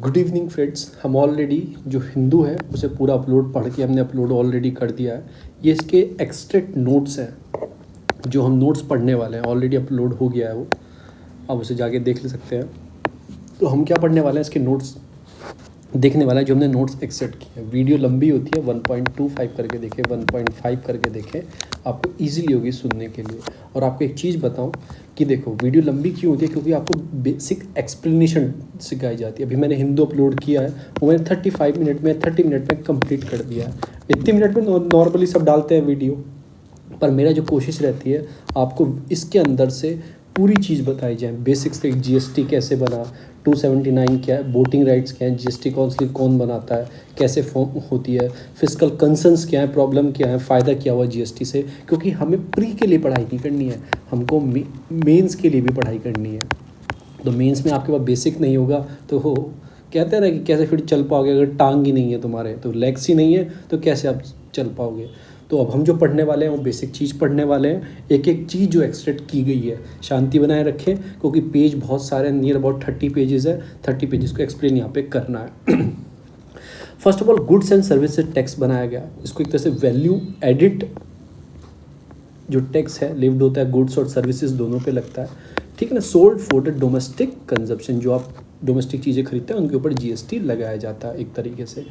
Good evening friends. हम already जो हिंदू है उसे पूरा अपलोड पढ़ के हमने अपलोड ऑलरेडी कर दिया है। ये इसके एक्सट्रैक्ट नोट्स हैं जो हम नोट्स पढ़ने वाले हैं, ऑलरेडी अपलोड हो गया है वो, आप उसे जाके देख ले सकते हैं। तो हम क्या पढ़ने वाले हैं, इसके नोट्स देखने वाला है जो हमने नोट्स एक्सेप्ट किए हैं। वीडियो लंबी होती है, 1.25 करके देखें, 1.5 करके देखें, आपको इजीली होगी सुनने के लिए। और आपको एक चीज़ बताऊं कि देखो वीडियो लंबी क्यों होती है, क्योंकि आपको बेसिक एक्सप्लेनेशन सिखाई जाती है। अभी मैंने हिंदू अपलोड किया है, वो मैंने 30 मिनट में कंप्लीट कर दिया है। इतने मिनट में नॉर्मली सब डालते हैं वीडियो, पर मेरा जो कोशिश रहती है आपको इसके अंदर से पूरी चीज़ बताई जाए। बेसिक से जीएसटी कैसे बना, 279 क्या है, वोटिंग राइट्स क्या है, जीएसटी काउंसिल कौन बनाता है, कैसे फॉर्म होती है, फिजिकल कंसर्न्स क्या है, प्रॉब्लम क्या है, फ़ायदा क्या हुआ जीएसटी से। क्योंकि हमें प्री के लिए पढ़ाई नहीं करनी है, हमको मेंस के लिए भी पढ़ाई करनी है। तो मेंस में आपके पास बेसिक नहीं होगा तो हो कहते हैं ना कि कैसे फिर चल पाओगे, अगर टांग ही नहीं है तुम्हारे, तो लेग्स ही नहीं है तो कैसे आप चल पाओगे। तो अब हम जो पढ़ने वाले हैं वो बेसिक चीज़ पढ़ने वाले हैं। एक एक चीज़ जो एक्सट्रैक्ट की गई है, शांति बनाए रखें क्योंकि पेज बहुत सारे, नियर अबाउट 30 पेजेस है। 30 पेजेस को एक्सप्लेन यहाँ पे करना है। First of all goods and services tax बनाया गया, इसको एक तरह से वैल्यू एडिट जो टैक्स है लिव्ड होता है, गुड्स और सर्विसेज दोनों पे लगता है, ठीक है ना। Sold for the domestic consumption, जो आप डोमेस्टिक चीज़ें खरीदते हैं उनके ऊपर जीएसटी लगाया जाता है एक तरीके से।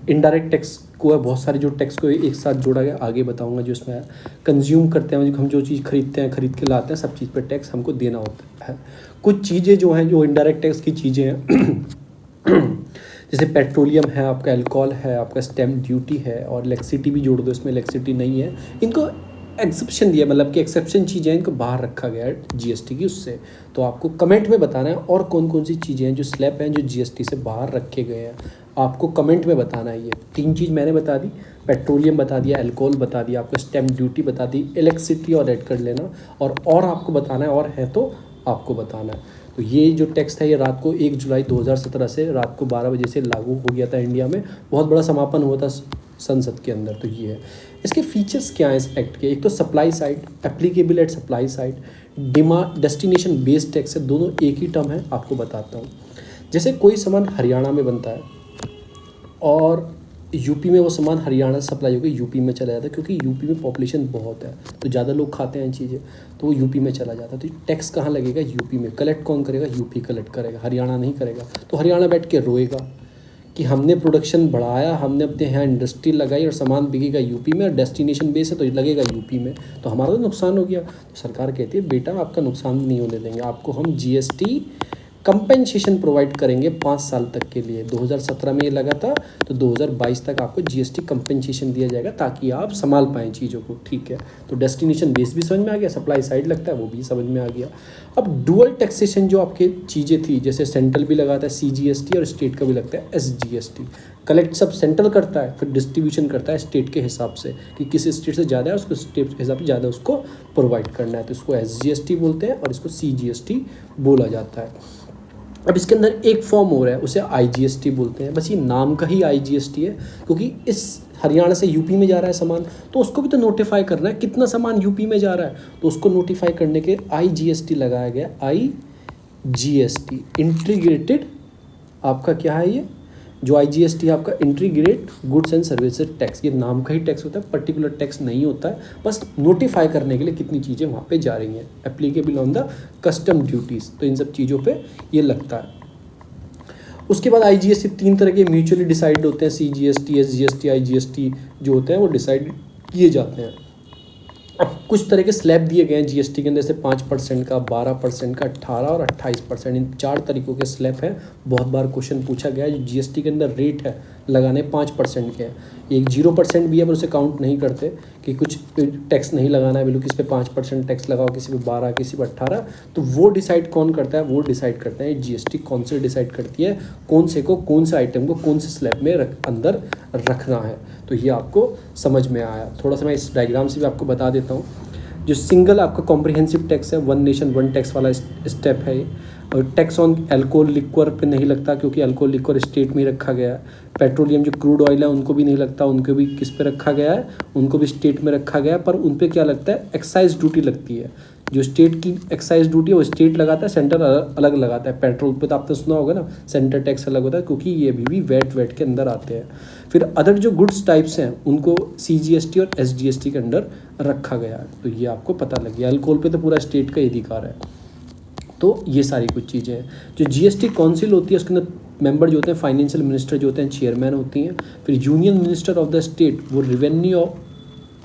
इनडायरेक्ट टैक्स को है, बहुत सारे जो टैक्स को एक साथ जोड़ा गया, आगे बताऊंगा। जो इसमें कंज्यूम करते हैं, हम जो चीज़ खरीदते हैं, खरीद के लाते हैं, सब चीज़ पर टैक्स हमको देना होता है। कुछ चीज़ें जो हैं जो इनडायरेक्ट टैक्स की चीज़ें हैं जैसे पेट्रोलियम है, आपका अल्कोहल है, आपका स्टैम्प ड्यूटी है, और इलेक्ट्रिसिटी भी जोड़ दो, इसमें इलेक्ट्रिसिटी नहीं है, इनको एक्सेप्शन दिया, मतलब कि एक्सेप्शन चीज़ें इनको बाहर रखा गया है जीएसटी की उससे। तो आपको कमेंट में बताना है और कौन कौन सी चीज़ें हैं जो स्लैब हैं जो जीएसटी से बाहर रखे गए हैं, आपको कमेंट में बताना है। ये 3 चीज़ मैंने बता दी, पेट्रोलियम बता दिया, अल्कोहल बता दिया, आपको स्टैम्प ड्यूटी बता दी, इलेक्ट्रिसिटी और ऐड कर लेना, और आपको बताना है, और है तो आपको बताना है। तो ये जो टैक्स था ये रात को 1 जुलाई 2017 से रात को 12 बजे से लागू हो गया था इंडिया में। बहुत बड़ा समापन हुआ था संसद के अंदर। तो ये है, इसके फीचर्स क्या हैं इस एक्ट के। एक तो supply side, applicable at supply side, destination based tax है, दोनों एक ही टर्म है, आपको बताता हूँ। जैसे कोई सामान हरियाणा में बनता है और यूपी में वो सामान हरियाणा से सप्लाई होकर यूपी में चला जाता है, क्योंकि यूपी में पॉपुलेशन बहुत है तो ज़्यादा लोग खाते हैं चीज़ें, तो वो यूपी में चला जाता है। तो टैक्स कहाँ लगेगा, यूपी में। कलेक्ट कौन करेगा, यूपी कलेक्ट करेगा, हरियाणा नहीं करेगा। तो हरियाणा बैठ के रोएगा कि हमने प्रोडक्शन बढ़ाया, हमने अपने यहाँ इंडस्ट्री लगाई और सामान बिकेगा यूपी में, और डेस्टिनेशन बेस है तो लगेगा यूपी में, तो हमारा तो नुकसान हो गया। तो सरकार कहती है बेटा आपका नुकसान नहीं होने देंगे, आपको हम जीएसटी कंपेंसेशन प्रोवाइड करेंगे 5 साल तक के लिए। 2017 में ये लगा था, तो 2022 तक आपको जीएसटी कंपेंसेशन दिया जाएगा ताकि आप संभाल पाएँ चीज़ों को, ठीक है। तो डेस्टिनेशन बेस भी समझ में आ गया, सप्लाई साइड लगता है वो भी समझ में आ गया। अब डुअल टैक्सेशन जो आपके चीज़ें थी, जैसे सेंट्रल भी लगाता है सीजीएसटी और स्टेट का भी लगता है एसजीएसटी। कलेक्ट सब सेंट्रल करता है, फिर डिस्ट्रीब्यूशन करता है स्टेट के हिसाब से कि किस स्टेट से ज़्यादा है उसको स्टेट के हिसाब से ज़्यादा उसको प्रोवाइड करना है। तो इसको एसजीएसटी बोलते हैं और इसको सीजीएसटी बोला जाता है। अब इसके अंदर एक फॉर्म हो रहा है, उसे आईजीएसटी बोलते हैं। बस ये नाम का ही आईजीएसटी है, क्योंकि इस हरियाणा से यूपी में जा रहा है सामान, तो उसको भी तो नोटिफाई करना है कितना सामान यूपी में जा रहा है, तो उसको नोटिफाई करने के आईजीएसटी लगाया गया। आईजीएसटी इंटीग्रेटेड, आपका क्या है ये जो आईजीएसटी है आपका, integrate goods and services tax. ये नाम का ही टैक्स होता है, पर्टिकुलर टैक्स नहीं होता है, बस नोटिफाई करने के लिए कितनी चीज़ें वहाँ पे जा रही हैं। Applicable on the custom duties, तो इन सब चीज़ों पे ये लगता है। उसके बाद आईजीएसटी 3 तरह के म्यूचुअली डिसाइड होते हैं, सीजीएसटी, एसजीएसटी, आईजीएसटी जो होते हैं वो डिसाइड किए जाते हैं। अब कुछ तरह के स्लैब दिए गए हैं जीएसटी के अंदर, जैसे 5% का, 12% का, 18 और 28%, इन 4 तरीक़ों के स्लैब हैं। बहुत बार क्वेश्चन पूछा गया है, जो जीएसटी के अंदर रेट है लगाने 5% के हैं, एक 0% भी है पर उसे काउंट नहीं करते कि कुछ टैक्स नहीं लगाना है, बिल्कुल किसी पे 5% टैक्स लगाओ, किसी पे 12, किसी पे 18। तो वो डिसाइड कौन करता है, वो डिसाइड करते हैं जीएसटी काउंसिल डिसाइड करती है कौन से को, कौन से आइटम को कौन से स्लैब में अंदर रखना है। तो ये आपको समझ में आया। थोड़ा सा मैं इस डायग्राम से भी आपको बता देता हूँ। जो सिंगल आपका कॉम्प्रिहेंसिव टैक्स है, वन नेशन वन टैक्स वाला स्टेप है ये, और टैक्स ऑन अल्कोहल लिक्वर पे नहीं लगता क्योंकि अल्कोहल लिक्वर स्टेट में ही रखा गया है। पेट्रोलियम जो क्रूड ऑयल है उनको भी नहीं लगता, उनको भी किस पे रखा गया है, उनको भी स्टेट में रखा गया है, पर उन पे क्या लगता है, एक्साइज ड्यूटी लगती है। जो स्टेट की एक्साइज ड्यूटी है वो स्टेट लगाता है, सेंटर अलग लगाता है। पेट्रोल पे तो आपने सुना होगा ना, सेंटर टैक्स अलग होता है क्योंकि ये अभी भी वैट के अंदर आते हैं। फिर अदर जो गुड्स टाइप्स हैं उनको CGST और SGST के अंडर रखा गया है। तो ये आपको पता लग गया। अल्कोहल पे तो पूरा स्टेट का ही अधिकार है। तो ये सारी कुछ चीज़ें हैं। जो GST काउंसिल होती है उसके अंदर मेंबर जो होते हैं फाइनेंशियल मिनिस्टर जो होते हैं, चेयरमैन होती हैं। फिर union minister of the state, वो रेवेन्यू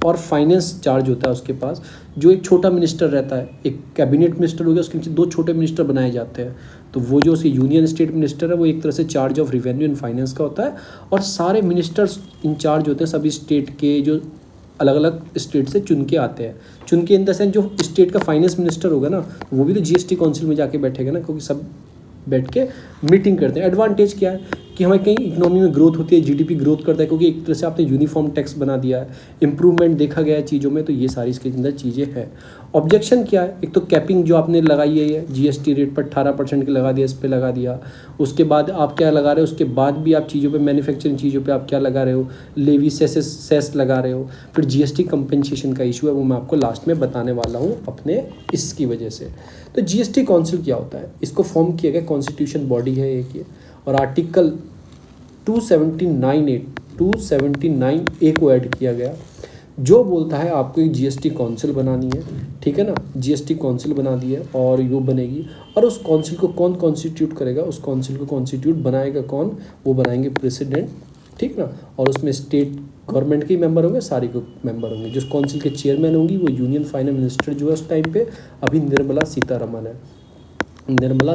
और फाइनेंस चार्ज होता है उसके पास, जो एक छोटा मिनिस्टर रहता है। एक कैबिनेट मिनिस्टर हो गया, उसके नीचे 2 छोटे मिनिस्टर बनाए जाते हैं। तो वो जो यूनियन स्टेट मिनिस्टर है वो एक तरह से charge of revenue and finance का होता है, और सारे मिनिस्टर्स इंचार्ज होते हैं सभी स्टेट के, जो अलग अलग स्टेट से चुन के आते हैं। चुन के इन द सेंस जो स्टेट का फाइनेंस मिनिस्टर होगा ना, वो भी तो GST काउंसिल में जाके बैठेगा ना, क्योंकि सब बैठ के मीटिंग करते हैं। एडवांटेज क्या है कि हमारे कहीं इकोनॉमी में ग्रोथ होती है, GDP ग्रोथ करता है, क्योंकि एक तरह से आपने यूनिफॉर्म टैक्स बना दिया है, इंप्रूवमेंट देखा गया है चीज़ों में। तो ये सारी इसके अंदर चीज़ें हैं। ऑब्जेक्शन क्या है, एक तो कैपिंग जो आपने लगाई है, GST रेट पर 18% की लगा दिया, इस पर लगा दिया। उसके बाद आप क्या लगा रहे हो, उसके बाद भी आप चीज़ों पे, मैन्युफैक्चरिंग चीज़ों पे आप क्या लगा रहे हो, लेवी सेस लगा रहे हो। फिर GST कंपनसेशन का इशू है, वो मैं आपको लास्ट में बताने वाला हूँ अपने इसकी वजह से। तो GST काउंसिल क्या होता है, इसको फॉर्म किया गया, कॉन्स्टिट्यूशन बॉडी है एक ये, और आर्टिकल 279A को ऐड किया गया, जो बोलता है आपको एक GST काउंसिल बनानी है। ठीक है ना, GST काउंसिल बना दी है और यो बनेगी। और उस काउंसिल को कौन कॉन्स्टिट्यूट करेगा, उस काउंसिल को कॉन्स्टिट्यूट बनाएगा कौन, वो बनाएंगे प्रेसिडेंट। ठीक ना, और उसमें स्टेट गवर्नमेंट के मेंबर होंगे, सारे को मेंबर होंगे। जो काउंसिल के चेयरमैन होंगी वो यूनियन फाइनेंस मिनिस्टर जो है उस टाइम पे अभी निर्मला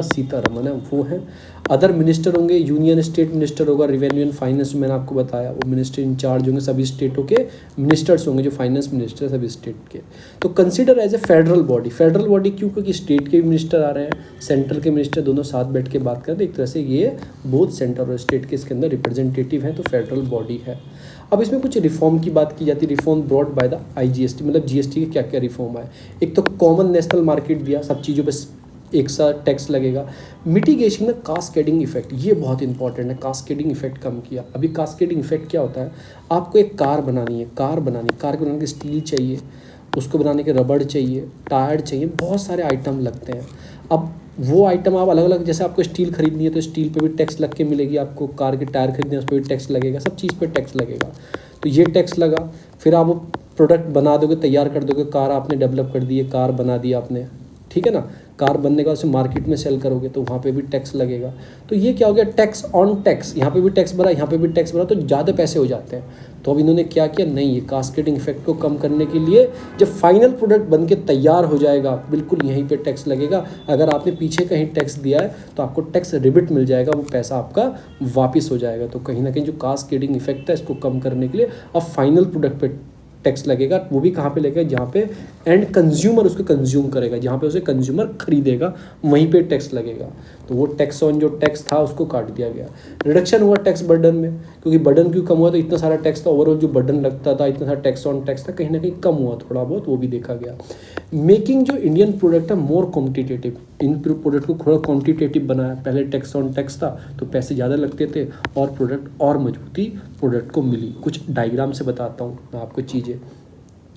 सीतारमण है, वो हैं। अदर मिनिस्टर होंगे, यूनियन स्टेट मिनिस्टर होगा, रेवेन्यू एंड फाइनेंस मैंने आपको बताया, वो मिनिस्टर इंचार्ज होंगे, सभी स्टेटों के मिनिस्टर्स होंगे, जो फाइनेंस मिनिस्टर सभी स्टेट के। तो consider as a federal body क्यों, क्योंकि स्टेट के भी मिनिस्टर आ रहे हैं, सेंट्रल के मिनिस्टर, दोनों साथ बैठ के बात करते हैं। एक तरह से ये बोथ सेंटर और स्टेट के इसके अंदर रिप्रेजेंटेटिव हैं, तो फेडरल बॉडी है। अब इसमें कुछ रिफॉर्म की बात की जाती है, reform brought by the IGST, मतलब GST के क्या क्या रिफॉर्म आए। एक तो कॉमन नेशनल मार्केट दिया, सब चीज़ों पर एक सा टैक्स लगेगा। मिटिगेशन में कास्केडिंग इफेक्ट, ये बहुत इंपॉर्टेंट है, कास्केडिंग इफेक्ट कम किया। अभी कास्केडिंग इफेक्ट क्या होता है, आपको एक कार बनानी है, कार को बनाने के स्टील चाहिए, उसको बनाने के रबड़ चाहिए, टायर चाहिए, बहुत सारे आइटम लगते हैं। अब वो आइटम आप अलग अलग, जैसे आपको स्टील खरीदनी है तो स्टील पे भी टैक्स लग के मिलेगी, आपको कार के टायर खरीदने उस पर भी टैक्स लगेगा, सब चीज़ पे टैक्स लगेगा। तो ये टैक्स लगा, फिर आप वो प्रोडक्ट बना दोगे, तैयार कर दोगे, कार आपने डेवलप कर दी है, कार बना दी आपने, ठीक है ना, कार बनने का उसे मार्केट में सेल करोगे तो वहाँ पे भी टैक्स लगेगा। तो ये क्या हो गया, टैक्स ऑन टैक्स, यहाँ पे भी टैक्स भरा, यहाँ पे भी टैक्स भरा, तो ज़्यादा पैसे हो जाते हैं। तो अब इन्होंने क्या किया, नहीं, ये कास्केडिंग इफेक्ट को कम करने के लिए जब फाइनल प्रोडक्ट बन के तैयार हो जाएगा, बिल्कुल यहीं पे टैक्स लगेगा। अगर आपने पीछे कहीं टैक्स दिया है तो आपको टैक्स रिबिट मिल जाएगा, वो पैसा आपका वापस हो जाएगा। तो कहीं ना कहीं जो कास्केडिंग इफेक्ट है इसको कम करने के लिए अब फाइनल प्रोडक्ट पे टैक्स लगेगा। वो भी कहाँ पे लगेगा, जहाँ पे एंड कंज्यूमर उसको कंज्यूम करेगा, जहाँ पे उसे कंज्यूमर खरीदेगा वहीं पे टैक्स लगेगा। तो वो टैक्स ऑन जो टैक्स था उसको काट दिया गया। रिडक्शन हुआ टैक्स बर्डन में, क्योंकि बर्डन क्यों कम हुआ, तो इतना सारा टैक्स था, ओवरऑल जो बर्डन लगता था, इतना सारा टैक्स ऑन टैक्स था, कहीं ना कहीं कम हुआ थोड़ा बहुत, वो भी देखा गया। मेकिंग जो इंडियन प्रोडक्ट है मोर कॉम्पिटिटिव, इन प्रोडक्ट को थोड़ा क्वान्टिटेटिव बनाया। पहले टैक्स ऑन टैक्स था तो पैसे ज़्यादा लगते थे और प्रोडक्ट और मजबूती प्रोडक्ट को मिली। कुछ डायग्राम से बताता हूँ मैं आपको चीज़ें।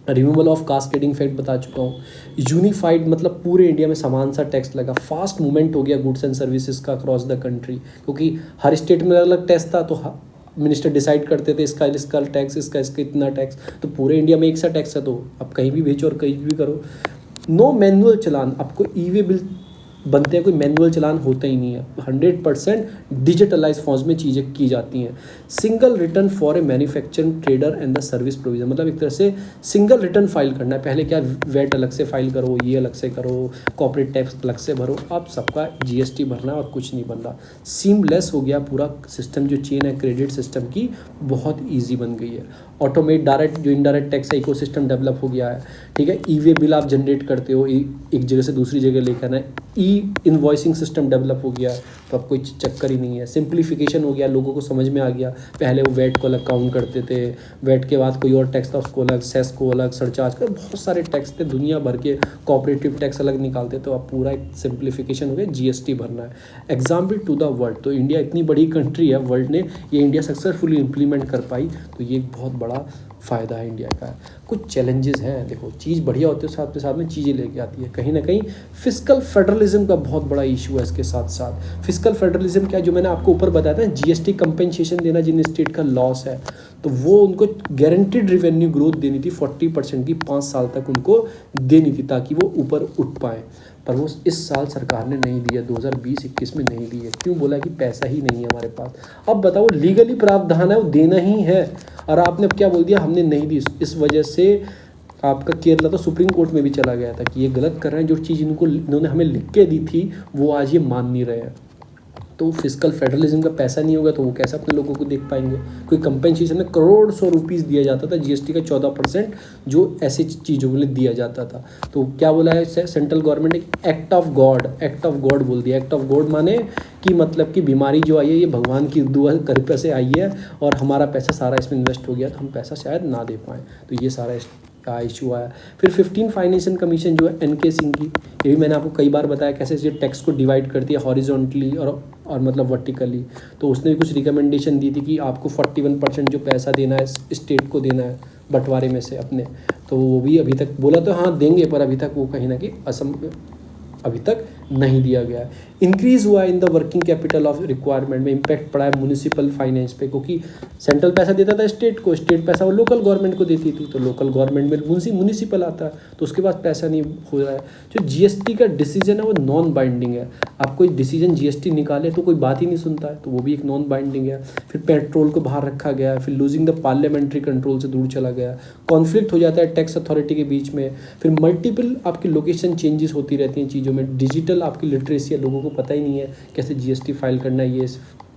रिमूवल ऑफ कास्केडिंग इफेक्ट बता चुका हूँ। यूनिफाइड मतलब पूरे इंडिया में समान सा टैक्स लगा। फास्ट मूवमेंट हो गया गुड्स एंड सर्विसेज का अक्रॉस द कंट्री, क्योंकि हर स्टेट में अलग अलग टैक्स था, तो मिनिस्टर डिसाइड करते थे इसका टैक्स, इसका इतना टैक्स। तो पूरे इंडिया में एक सा टैक्स है, तो अब कहीं भी भेजो और कहीं भी करो। नो मैनुअल चलान, आपको ई-वे बिल बनते हैं, कोई मैनुअल चलान होता ही नहीं है, 100% डिजिटलाइज फॉर्म्स में चीज़ें की जाती हैं। Single return for a manufacturing trader and the service provision, मतलब एक तरह से सिंगल रिटर्न फाइल करना है। पहले क्या वेट अलग से फाइल करो, ये अलग से करो, कॉर्पोरेट टैक्स अलग से भरो, अब सबका GST भरना है और कुछ नहीं बन रहा। सीमलेस हो गया पूरा सिस्टम, जो चेन है क्रेडिट सिस्टम की बहुत ईजी बन गई है। ऑटोमेट डायरेक्ट जो इनडायरेक्ट टैक्स है इकोसिस्टम डेवलप हो गया है। ठीक है, ई-वे बिल आप जनरेट करते हो, एक जगह से दूसरी जगह लेकर आना है। इनवॉइसिंग सिस्टम डेवलप हो गया, तो अब कोई चक्कर ही नहीं है। सिंप्लीफिकेशन हो गया, लोगों को समझ में आ गया। पहले वो वैट को अलग काउंट करते थे, वैट के बाद कोई और टैक्स था उसको अलग, सेस को अलग, सरचार्ज का बहुत सारे टैक्स थे, दुनिया भर के कॉपरेटिव टैक्स अलग निकालते। तो अब पूरा एक सिंप्लीफिकेशन हो गया, जीएसटी भरना है। एग्जाम्पल टू द वर्ल्ड, तो इंडिया इतनी बड़ी कंट्री है, वर्ल्ड ने ये इंडिया सक्सेसफुली इम्प्लीमेंट कर पाई, तो ये एक बहुत बड़ा फ़ायदा है इंडिया का। कुछ चैलेंजेस हैं, देखो चीज़ बढ़िया होती है साथ के साथ में चीज़ें लेके आती है, कहीं ना कहीं फिस्कल फेडरलिज्म का बहुत बड़ा इशू है इसके साथ साथ। फिस्कल फेडरलिज्म क्या है, जो मैंने आपको ऊपर बताया था, जीएसटी कंपेंसेशन देना जिन स्टेट का लॉस है, तो वो उनको गारंटीड रिवेन्यू ग्रोथ देनी थी 40% की, 5 साल तक उनको देनी थी ताकि वो ऊपर उठ पाएँ। पर वो इस साल सरकार ने नहीं दिया, 2020-21 में नहीं दी है। क्यों? बोला कि पैसा ही नहीं है हमारे पास। अब बताओ, लीगली प्रावधान है, वो देना ही है, और आपने अब क्या बोल दिया, हमने नहीं दी। इस वजह से आपका केरला तो सुप्रीम कोर्ट में भी चला गया था कि ये गलत कर रहे हैं, जो चीज़ इन्होंने हमें लिख के दी थी वो आज ये मान नहीं रहे हैं। तो फिस्कल फेडरलिज्म का पैसा नहीं होगा तो वो कैसे अपने लोगों को देख पाएंगे। कोई कंपेंसेशन में करोड़ सौ रुपीज़ दिया जाता था, जीएसटी का 14% जो ऐसी चीज़ों के लिए दिया जाता था। तो क्या बोला है सेंट्रल गवर्नमेंट ने, एक्ट ऑफ गॉड बोल दिया। एक्ट ऑफ गॉड माने कि मतलब कि बीमारी जो आई है ये भगवान की दुआ कृपा से आई है, और हमारा पैसा सारा इसमें इन्वेस्ट हो गया, तो हम पैसा शायद ना दे पाएँ। तो ये सारा का इशू आया। फिर 15 फाइनेंशियल कमीशन जो है एनके सिंह की, ये भी मैंने आपको कई बार बताया कैसे ये टैक्स को डिवाइड करती है हॉरिजॉन्टली और मतलब वर्टिकली। तो उसने भी कुछ रिकमेंडेशन दी थी कि आपको 41% जो पैसा देना है स्टेट को देना है बंटवारे में से अपने, तो वो भी अभी तक बोला तो हाँ देंगे, पर अभी तक वो कहीं ना कहीं अभी तक नहीं दिया गया है। इंक्रीज़ हुआ है in the working capital of requirement में, इम्पैक्ट पड़ा है म्यूनिसिपल फाइनेंस पे, क्योंकि सेंट्रल पैसा देता था स्टेट को, स्टेट पैसा वो लोकल गवर्नमेंट को देती थी, तो लोकल गवर्नमेंट में म्यूनिसिपल आता है, तो उसके बाद पैसा नहीं हो रहा है। जो जीएसटी का डिसीजन है वो नॉन बाइंडिंग है। आप कोई डिसीजन जीएसटी निकाले तो कोई बात ही नहीं सुनता है, तो वो भी एक नॉन बाइंडिंग है। फिर पेट्रोल को बाहर रखा गया, फिर लूजिंग द पार्लियामेंट्री कंट्रोल से दूर चला गया, कॉन्फ्लिक्ट हो जाता है टैक्स अथॉरिटी के बीच में, फिर मल्टीपल आपकी लोकेशन चेंजेस होती रहती हैं चीज़ों में, डिजिटल आपकी लिटरेसी है, लोगों को पता ही नहीं है कैसे जीएसटी फाइल करना है, ये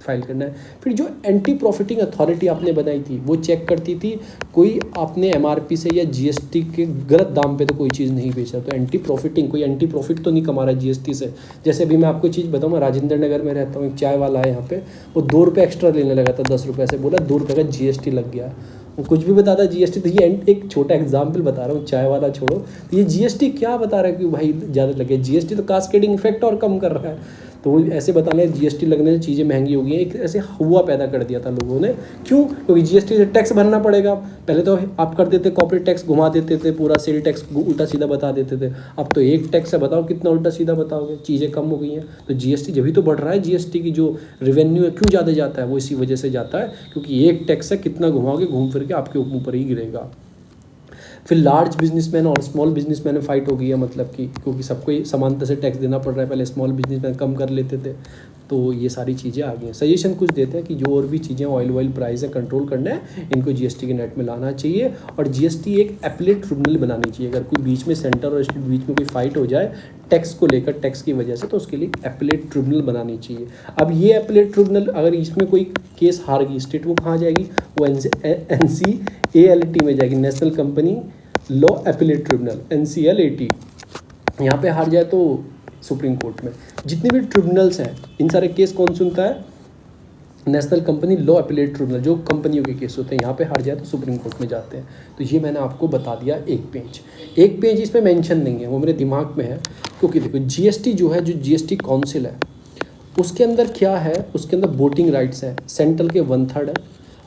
फाइल करना है। फिर जो एंटी प्रॉफिटिंग अथॉरिटी आपने बनाई थी वो चेक करती थी कोई आपने एमआरपी से या जीएसटी के गलत दाम पे तो कोई चीज़ नहीं बेचा, तो एंटी प्रॉफिटिंग, कोई एंटी प्रॉफिट तो नहीं कमा रहा है जीएसटी से। जैसे अभी मैं आपको चीज़ बताऊँ, मैं राजेंद्र नगर में रहता हूँ, एक चाय वाला है यहाँ पे, वो 2 रुपये एक्स्ट्रा लेने लगा था 10 रुपये से, बोला 2 रुपये का जीएसटी लग गया। वो कुछ भी बताता जीएसटी, तो ये एक छोटा एग्जाम्पल बता रहा हूँ, चाय वाला छोड़ो, तो ये जीएसटी क्या बता रहा है कि भाई ज़्यादा लगे, जीएसटी तो कास्केडिंग इफेक्ट और कम कर रहा है। तो वो ऐसे बताने जीएसटी लगने से चीज़ें महंगी हो गई हैं, एक ऐसे हुआ पैदा कर दिया था लोगों ने। क्यों? क्योंकि जीएसटी से टैक्स भरना पड़ेगा। पहले तो आप कर देते कॉर्पोरेट टैक्स, घुमा देते थे, पूरा सेल टैक्स उल्टा सीधा बता देते थे। अब तो एक टैक्स है, बताओ कितना उल्टा सीधा बताओगे, चीज़ें कम हो गई हैं। तो जीएसटी जब भी तो बढ़ रहा है, जीएसटी की जो रेवेन्यू है क्यों ज़्यादा जाता है, वो इसी वजह से जाता है क्योंकि एक टैक्स है, कितना घुमाओगे घूम फिर के आपके ऊपर ही गिरेगा। फिर लार्ज बिजनेसमैन और स्मॉल बिजनेसमैन में फाइट हो गई है, मतलब कि क्योंकि सबको ही समानता से टैक्स देना पड़ रहा है, पहले स्मॉल बिजनेसमैन कम कर लेते थे, तो ये सारी चीज़ें आ गई हैं। सजेशन कुछ देते हैं कि जो और भी चीज़ें ऑयल प्राइस है कंट्रोल करना है, इनको जीएसटी के नेट में लाना चाहिए, और जीएसटी एक एपलेट ट्रिब्यूनल बनानी चाहिए। अगर कोई बीच में सेंटर और स्टेट बीच में कोई फाइट हो जाए टैक्स को लेकर, टैक्स की वजह से, तो उसके लिए एपलेट ट्रिब्यूनल बनानी चाहिए। अब ये एपलेट ट्रिब्यूनल अगर इसमें कोई केस हार गई स्टेट, वो कहाँ जाएगी, वो NCALT में जाएगी, national company law appellate tribunal, NCLAT। यहाँ पे हार जाए तो सुप्रीम कोर्ट में। जितने भी ट्रिब्यूनल्स हैं इन सारे केस कौन सुनता है, national company law appellate tribunal, जो कंपनियों के केस होते हैं, यहाँ पे हार जाए तो सुप्रीम कोर्ट में जाते हैं। तो ये मैंने आपको बता दिया एक पेज इसमें मेंशन नहीं है, वो मेरे दिमाग में है, क्योंकि देखो जीएसटी जो है, जो जीएसटी काउंसिल है उसके अंदर क्या है, उसके अंदर वोटिंग राइट्स है, सेंट्रल के 1/3 है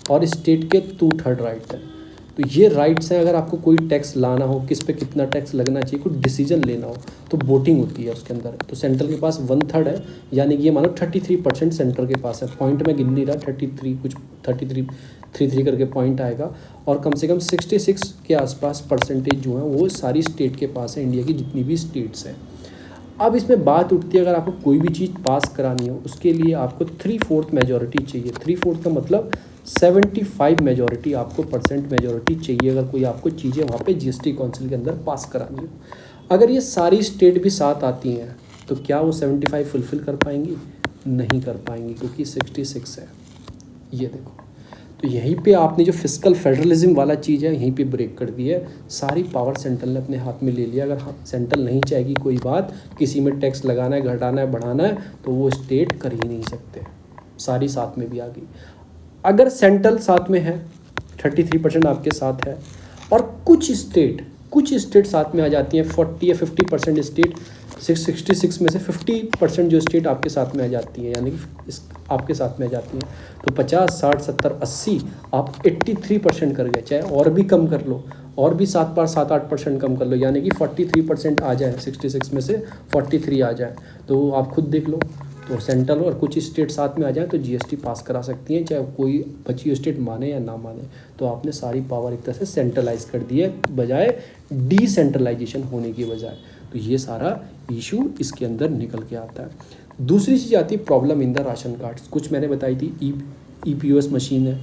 और स्टेट के 2/3 राइट्स है। तो ये राइट्स हैं, अगर आपको कोई टैक्स लाना हो, किस पे कितना टैक्स लगना चाहिए, कोई डिसीजन लेना हो, तो वोटिंग होती है उसके अंदर। तो सेंट्रल के पास 1/3 है, यानी कि ये मानो 33% सेंट्रल के पास है। पॉइंट में गिन नहीं रहा, 33 कुछ 33 करके पॉइंट आएगा, और कम से कम 66 के आसपास परसेंटेज जो है वो सारी स्टेट के पास है, इंडिया की जितनी भी स्टेट्स हैं। अब इसमें बात उठती है, अगर आपको कोई भी चीज़ पास करानी हो उसके लिए आपको 3/4 मेजॉरिटी चाहिए। 3/4 का मतलब 75 मेजॉरिटी, आपको परसेंट मेजॉरिटी चाहिए अगर कोई आपको चीज़ें वहाँ पे जीएसटी काउंसिल के अंदर पास करानी हो। अगर ये सारी स्टेट भी साथ आती हैं तो क्या वो 75 फुलफ़िल कर पाएंगी? नहीं कर पाएंगी, क्योंकि 66 है, ये देखो। तो यहीं पे आपने जो फिस्कल फेडरलिज्म वाला चीज़ है यहीं पे ब्रेक कर दी है, सारी पावर सेंट्रल ने अपने हाथ में ले लिया। अगर सेंट्रल नहीं चाहेगी कोई बात, किसी में टैक्स लगाना है, घटाना है, बढ़ाना है, तो वो स्टेट कर ही नहीं सकते, सारी साथ में भी आ गई। अगर सेंट्रल साथ में है, 33% आपके साथ है, और कुछ स्टेट साथ में आ जाती हैं, 40 या 50% स्टेट, 66 में से 50% जो स्टेट आपके साथ में आ जाती है, यानी कि आपके साथ में आ जाती हैं, तो 50, 60, 70, 80 आप 83% कर गए। चाहे और भी कम कर लो, और भी 7-8% कम कर लो, यानी कि 43% आ जाए, 66 में से 43 आ जाए, तो आप खुद देख लो। तो सेंट्रल और कुछ स्टेट साथ में आ जाए तो जीएसटी पास करा सकती हैं, चाहे कोई बची हुई स्टेट माने या ना माने। तो आपने सारी पावर एक तरह से सेंट्रलाइज कर दी है, बजाय डिसेंट्रलाइजेशन होने की बजाय। तो ये सारा इशू इसके अंदर निकल के आता है। दूसरी चीज़ आती है problem in the ration cards. कुछ मैंने बताई थी, ईपीओएस मशीन है,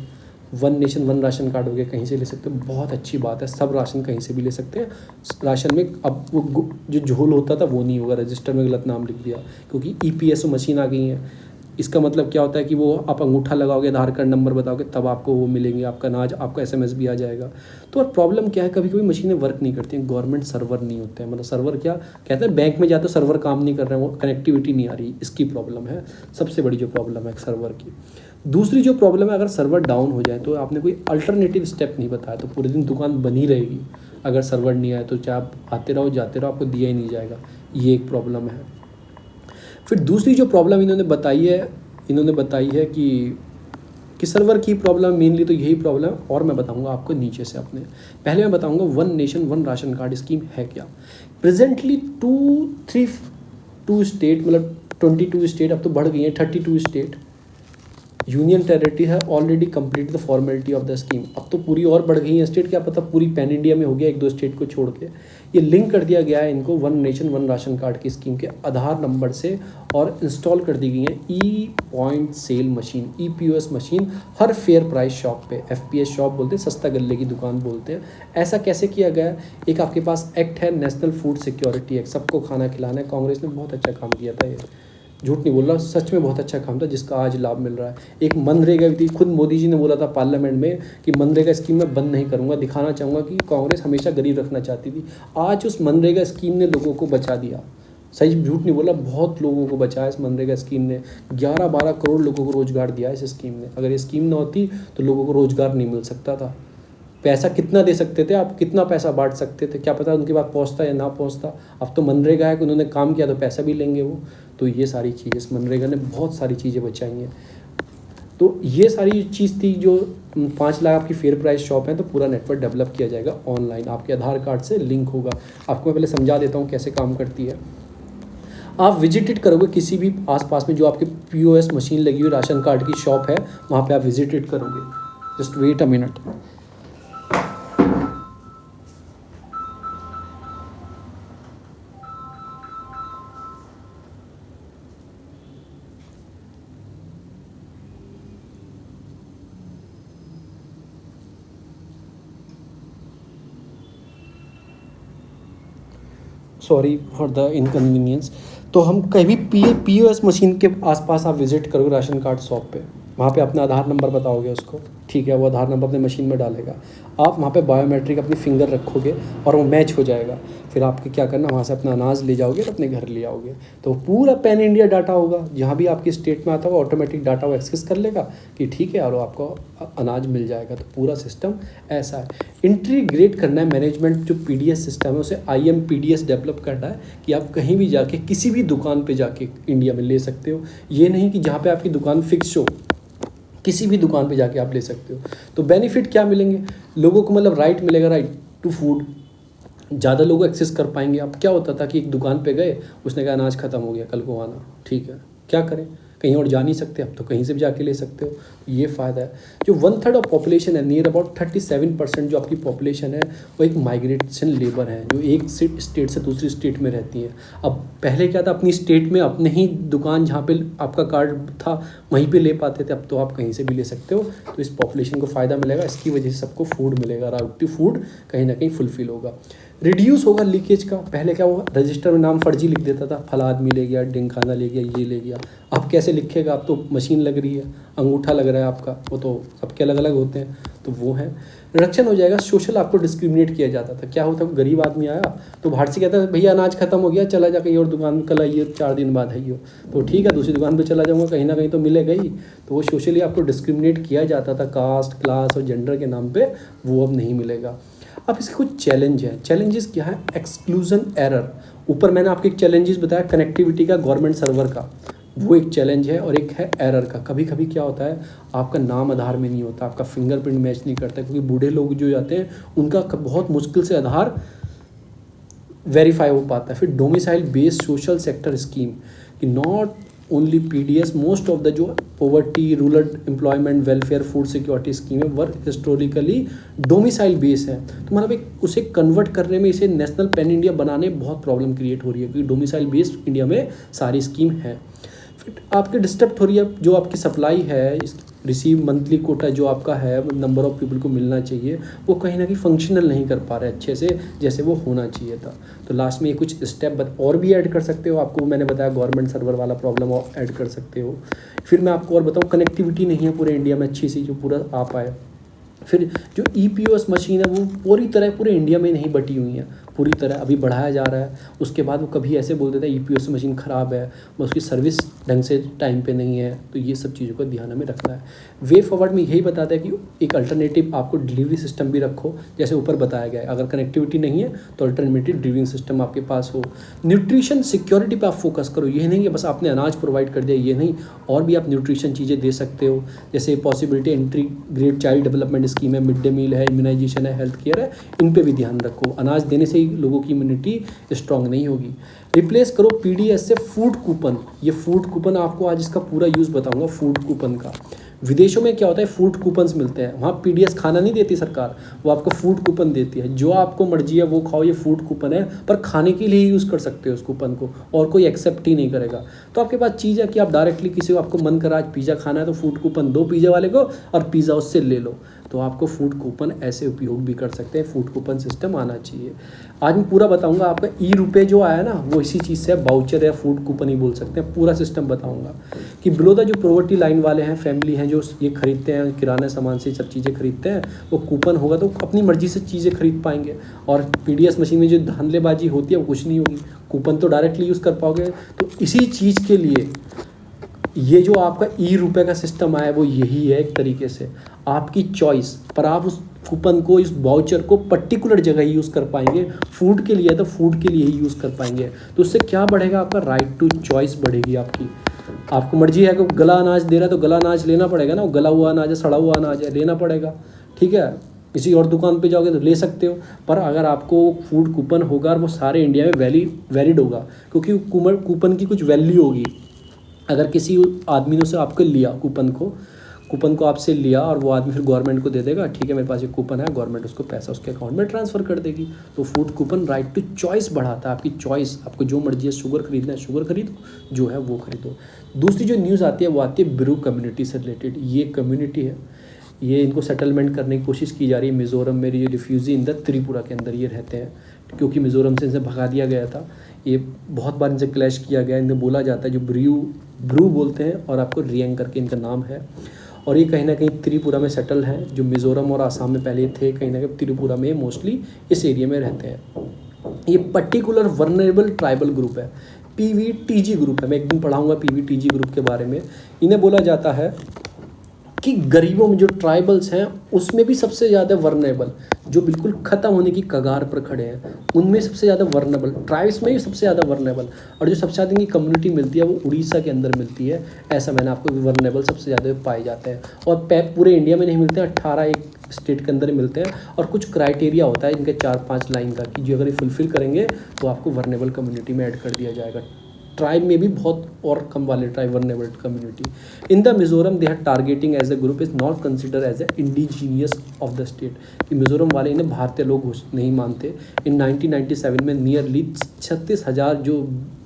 one nation one ration card हो गया, कहीं से ले सकते हो, बहुत अच्छी बात है, सब राशन कहीं से भी ले सकते हैं। राशन में अब वो जो झोल होता था वो नहीं होगा, रजिस्टर में गलत नाम लिख दिया, क्योंकि ईपीएसओ मशीन आ गई है। इसका मतलब क्या होता है कि वो आप अंगूठा लगाओगे, आधार कार्ड नंबर बताओगे, तब आपको वो मिलेंगे, आपका अनाज, आपका एसएमएस भी आ जाएगा। तो और प्रॉब्लम क्या है, कभी कभी मशीनें वर्क नहीं करती हैं, गवर्नमेंट सर्वर नहीं होते हैं, मतलब सर्वर क्या कहते हैं, बैंक में जाते सर्वर काम नहीं कर रहे हैं, वो कनेक्टिविटी नहीं आ रही, इसकी प्रॉब्लम है, सबसे बड़ी जो प्रॉब्लम है सर्वर की। दूसरी जो प्रॉब्लम है, अगर सर्वर डाउन हो जाए तो आपने कोई अल्टरनेटिव स्टेप नहीं बताया, तो पूरे दिन दुकान बनी रहेगी। अगर सर्वर नहीं आए तो चाहे आप आते रहो जाते रहो, आपको दिया ही नहीं जाएगा, ये एक प्रॉब्लम है। फिर दूसरी जो प्रॉब्लम इन्होंने बताई है कि सर्वर की प्रॉब्लम, मेनली तो यही प्रॉब्लम, और मैं बताऊंगा आपको नीचे से अपने। पहले मैं बताऊंगा one nation one ration card scheme है क्या। प्रेजेंटली टू स्टेट, मतलब 22 स्टेट, अब तो बढ़ गई हैं 32 स्टेट, यूनियन टेरिटरी है already complete the formality of the scheme. अब तो पूरी और बढ़ गई है स्टेट, क्या पता पूरी पैन इंडिया में हो गया, 1-2 स्टेट को छोड़ के। ये लिंक कर दिया गया है इनको one nation one ration card की स्कीम के आधार नंबर से, और इंस्टॉल कर दी गई है e point sale machine, EPOS machine, हर फेयर प्राइस शॉप पे, एफपीएस शॉप बोलते हैं, सस्ता गल्ले की दुकान बोलते हैं। ऐसा कैसे किया गया है, एक आपके पास एक्ट है, नेशनल फूड सिक्योरिटी एक्ट, सबको खाना खिलाना है। कांग्रेस ने बहुत अच्छा काम किया था, ये झूठ नहीं बोल रहा, सच में बहुत अच्छा काम था, जिसका आज लाभ मिल रहा है। एक मनरेगा भी थी, खुद मोदी जी ने बोला था पार्लियामेंट में कि मनरेगा स्कीम मैं बंद नहीं करूंगा, दिखाना चाहूँगा कि कांग्रेस हमेशा गरीब रखना चाहती थी। आज उस मनरेगा स्कीम ने लोगों को बचा दिया, सही झूठ नहीं बोला, बहुत लोगों को बचाया इस मनरेगा स्कीम ने। 11-12 करोड़ लोगों को रोजगार दिया इस स्कीम ने। अगर ये स्कीम ना होती तो लोगों को रोजगार नहीं मिल सकता था। पैसा कितना दे सकते थे आप, कितना पैसा बांट सकते थे, क्या पता उनके पास पहुंचता या ना पहुंचता। अब तो मनरेगा है कि उन्होंने काम किया तो पैसा भी लेंगे वो। तो ये सारी चीज़ें, इस मनरेगा ने बहुत सारी चीज़ें बचाई हैं। तो ये सारी चीज़ थी जो 5 लाख आपकी फेयर प्राइस शॉप है, तो पूरा नेटवर्क डेवलप किया जाएगा ऑनलाइन, आपके आधार कार्ड से लिंक होगा। आपको मैं पहले समझा देता हूँ कैसे काम करती है। आप विजिटेड करोगे किसी भी आसपास में जो आपके पीओएस मशीन लगी हुई राशन कार्ड की शॉप है, वहाँ पे आप विजिटेड करोगे। Just wait a minute. Sorry for the inconvenience. तो हम कहीं भी पीओएस मशीन के आसपास आप विजिट करोगे राशन कार्ड शॉप पे, वहाँ पे अपना आधार नंबर बताओगे उसको, ठीक है, वो आधार नंबर अपने मशीन में डालेगा। आप वहाँ पे बायोमेट्रिक अपनी फिंगर रखोगे और वो मैच हो जाएगा। फिर आपके क्या करना, वहाँ से अपना अनाज ले जाओगे और अपने घर ले आओगे। तो पूरा पैन इंडिया डाटा होगा, जहाँ भी आपकी स्टेट में आता होगा ऑटोमेटिक डाटा वो एक्सेस कर लेगा कि ठीक है, और आपको अनाज मिल जाएगा। तो पूरा सिस्टम ऐसा है। इंटीग्रेट करना है मैनेजमेंट, जो पीडीएस सिस्टम है उसे आईएमपीडीएस डेवलप करना है कि आप कहीं भी जाके किसी भी दुकान पे जाके इंडिया में ले सकते हो। ये नहीं कि जहाँ पे आपकी दुकान फिक्स हो, किसी भी दुकान पे जाके आप ले सकते हो। तो बेनिफिट क्या मिलेंगे लोगों को, मतलब राइट मिलेगा, राइट टू फूड, ज़्यादा लोग एक्सेस कर पाएंगे। अब क्या होता था कि एक दुकान पे गए, उसने कहा अनाज ख़त्म हो गया, कल को आना, ठीक है, क्या करें, कहीं और जा नहीं सकते, अब तो कहीं से भी जाके ले सकते हो। ये फ़ायदा है। जो 1/3 ऑफ पॉपुलेशन है, नियर अबाउट 37% जो आपकी पॉपुलेशन है, वो एक माइग्रेशन लेबर है, जो एक स्टेट से दूसरी स्टेट में रहती है। अब पहले क्या था, अपनी स्टेट में अपने ही दुकान जहाँ पे आपका कार्ड था वहीं पे ले पाते थे, अब तो आप कहीं से भी ले सकते हो। तो इस पॉपुलेशन को फ़ायदा मिलेगा, इसकी वजह से सबको फूड मिलेगा, राइट टू फूड कहीं ना कहीं फुलफिल होगा। रिड्यूस होगा लीकेज का। पहले क्या हुआ, रजिस्टर में नाम फर्जी लिख देता था, फला आदमी ले गया, डिंग ले गया, ये ले गया। अब कैसे लिखेगा, अब तो मशीन लग रही है, अंगूठा लग रहा है आपका, वो तो सबके अलग अलग होते हैं, तो वो है। रिडक्शन हो जाएगा। सोशल आपको डिस्क्रिमिनेट किया जाता था। क्या होता है, गरीब आदमी आया तो बाहर से कहता है भैया अनाज खत्म हो गया, चला जा कहीं और दुकान में, कल आइए 4 दिन बाद आइए, तो ठीक है दूसरी दुकान पर चला जाऊँगा, कहीं ना कहीं तो मिलेगा ही। तो वो सोशली आपको डिस्क्रिमिनेट किया जाता था कास्ट, क्लास और जेंडर के नाम पे, वो अब नहीं मिलेगा। अब इसके कुछ चैलेंज हैं। चैलेंजेस क्या है, एक्सक्लूजन एरर। ऊपर मैंने आपको एक चैलेंजेस बताया कनेक्टिविटी का, गवर्नमेंट सर्वर का, वो एक चैलेंज है। और एक है एरर का। कभी कभी क्या होता है, आपका नाम आधार में नहीं होता, आपका फिंगरप्रिंट मैच नहीं करता, क्योंकि बूढ़े लोग जो जाते हैं उनका बहुत मुश्किल से आधार वेरीफाई हो पाता है। फिर domicile based social sector scheme, कि not only PDS, most of the जो poverty, rural employment, welfare, food security scheme है, वर्क हिस्टोरिकली डोमिसाइल बेस है। तो मतलब एक उसे कन्वर्ट करने में, इसे नेशनल पैन इंडिया बनाने में बहुत प्रॉब्लम क्रिएट हो रही है, क्योंकि डोमिसाइल बेस्ड इंडिया में सारी स्कीम है। फिर आपके डिस्टर्ब हो रही है जो आपकी सप्लाई है, रिसीव मंथली कोटा जो आपका है, नंबर ऑफ पीपल को मिलना चाहिए, वो कहीं ना कहीं फंक्शनल नहीं कर पा रहे अच्छे से जैसे वो होना चाहिए था। तो लास्ट में ये कुछ स्टेप और भी ऐड कर सकते हो। आपको मैंने बताया गवर्नमेंट सर्वर वाला प्रॉब्लम और ऐड कर सकते हो। फिर मैं आपको और बताऊँ, कनेक्टिविटी नहीं है पूरे इंडिया में अच्छी सी जो पूरा आ पाए। फिर जो ईपीओएस मशीन है वो पूरी तरह पूरे इंडिया में नहीं बटी हुई है, पूरी तरह अभी बढ़ाया जा रहा है। उसके बाद वो कभी ऐसे बोल देता है ईपीओएस मशीन ख़राब है, उसकी सर्विस ढंग से टाइम पे नहीं है। तो ये सब चीज़ों को ध्यान में रखना है। वे फॉरवर्ड में यही बताता है कि एक अल्टरनेटिव आपको डिलीवरी सिस्टम भी रखो, जैसे ऊपर बताया गया है। अगर कनेक्टिविटी नहीं है तो अल्टरनेटिव डिलीवरी सिस्टम आपके पास हो। न्यूट्रिशन सिक्योरिटी पर आप फोकस करो। ये नहीं कि बस आपने अनाज प्रोवाइड कर दिया, ये नहीं, और भी आप न्यूट्रिशन चीज़ें दे सकते हो, जैसे possibility integrated child development scheme है, मिड डे मील है, इम्यूनाइजेशन है, हेल्थ केयर है, इन पे भी ध्यान रखो। अनाज देने से ही लोगों की इम्यूनिटी स्ट्रांग नहीं होगी। रिप्लेस करो पीडीएस से फूड कूपन। ये फूड कूपन आपको आज इसका पूरा यूज़ बताऊंगा फूड कूपन का। विदेशों में क्या होता है, फूड कूपन्स मिलते हैं, वहाँ पीडीएस खाना नहीं देती सरकार, वो आपको फूड कूपन देती है। जो आपको मर्जी है वो खाओ, ये फूड कूपन है, पर खाने के लिए ही यूज़ कर सकते हो उस कूपन को, और कोई एक्सेप्ट ही नहीं करेगा। तो आपके पास चीज़ है कि आप डायरेक्टली किसी को, आपको मन करा आज पिज़्ज़ा खाना है तो फूड कूपन दो पिज़्ज़ा वाले को और पिज़्ज़ा उससे ले लो। तो आपको फूड कूपन ऐसे उपयोग भी कर सकते हैं। फूड कूपन सिस्टम आना चाहिए। आज मैं पूरा बताऊंगा। आपका ई रुपए जो आया ना, वो इसी चीज़ से बाउचर या फूड कूपन ही बोल सकते हैं। पूरा सिस्टम बताऊंगा कि बिलो द जो पॉवर्टी लाइन वाले हैं, फैमिली हैं, जो ये खरीदते हैं, किराना सामान से सब चीज़ें खरीदते हैं, वो कूपन होगा तो अपनी मर्जी से चीज़ें खरीद पाएंगे। और पीडीएस मशीन में जो धांधलेबाजी होती है वो कुछ नहीं होगी, कूपन तो डायरेक्टली यूज़ कर पाओगे। तो इसी चीज़ के लिए ये जो आपका ई रुपए का सिस्टम आया वो यही है, एक तरीके से आपकी चॉइस पर आप उस कूपन को, इस वाउचर को पर्टिकुलर जगह ही यूज़ कर पाएंगे। फूड के लिए है तो फूड के लिए ही यूज़ कर पाएंगे। तो उससे क्या बढ़ेगा, आपका राइट टू चॉइस बढ़ेगी आपकी। आपको मर्जी है कि गला अनाज दे रहा है तो गला अनाज लेना पड़ेगा ना, वो गला हुआ अनाज है, सड़ा हुआ अनाज है, लेना पड़ेगा, ठीक है। किसी और दुकान पे जाओगे तो ले सकते हो, पर अगर आपको फूड कूपन होगा और वो सारे इंडिया में वैलिड होगा, क्योंकि कूपन की कुछ वैल्यू होगी। अगर किसी आदमी ने उसे आपको लिया, कूपन को आपसे लिया, और वो आदमी फिर गवर्नमेंट को दे देगा, ठीक है मेरे पास एक कूपन है, गवर्नमेंट उसको पैसा उसके अकाउंट में ट्रांसफ़र कर देगी। तो food coupon right to choice बढ़ाता है, आपकी चॉइस, आपको जो मर्जी है, शुगर खरीदना है शुगर खरीदो, जो है वो खरीदो। दूसरी जो न्यूज़ आती है वो आती है ब्रू कम्युनिटी से रिलेटेड। ये कम्युनिटी है, ये इनको सेटलमेंट करने की कोशिश की जा रही है। मिज़ोरम में ये रिफ्यूज़ी इन द त्रिपुरा के अंदर ये रहते हैं, क्योंकि मिज़ोरम से इनसे भगा दिया गया था। ये बहुत बार इनसे क्लैश किया गया। इन्हें बोला जाता है जो ब्रू बोलते हैं, और आपको रियंग करके इनका नाम है। और ये कहीं ना कहीं त्रिपुरा में सेटल हैं, जो मिज़ोरम और आसाम में पहले थे, कहीं ना कहीं त्रिपुरा में मोस्टली इस एरिया में रहते हैं। ये पर्टिकुलर वर्नरेबल ट्राइबल ग्रुप है, पीवीटीजी ग्रुप है। मैं एक दिन पढ़ाऊँगा पीवीटीजी ग्रुप के बारे में। इन्हें बोला जाता है कि गरीबों में जो ट्राइबल्स हैं उसमें भी सबसे ज़्यादा वर्नेबल, जो बिल्कुल ख़त्म होने की कगार पर खड़े हैं, उनमें सबसे ज़्यादा वर्नेबल, ट्राइब्स में भी सबसे ज़्यादा वर्नेबल। और जो सबसे ज़्यादा इनकी कम्युनिटी मिलती है वो उड़ीसा के अंदर मिलती है। ऐसा मैंने आपको, वर्नेबल सबसे ज़्यादा पाए जाते हैं। और पूरे इंडिया में नहीं मिलते हैं, 18 एक स्टेट के अंदर मिलते हैं। और कुछ क्राइटेरिया होता है इनके 4-5 लाइन का, कि जो अगर ये फुलफ़िल करेंगे तो आपको वर्नेबल कम्युनिटी में ऐड कर दिया जाएगा। ट्राइब में भी बहुत और कम वाले tribe, vulnerable community in the Mizoram they are targeting as a group is not consider as a indigenous of the state. कि मिज़ोरम वाले इन्हें भारतीय लोग नहीं मानते। इन 1997 में नियरली 36,000 जो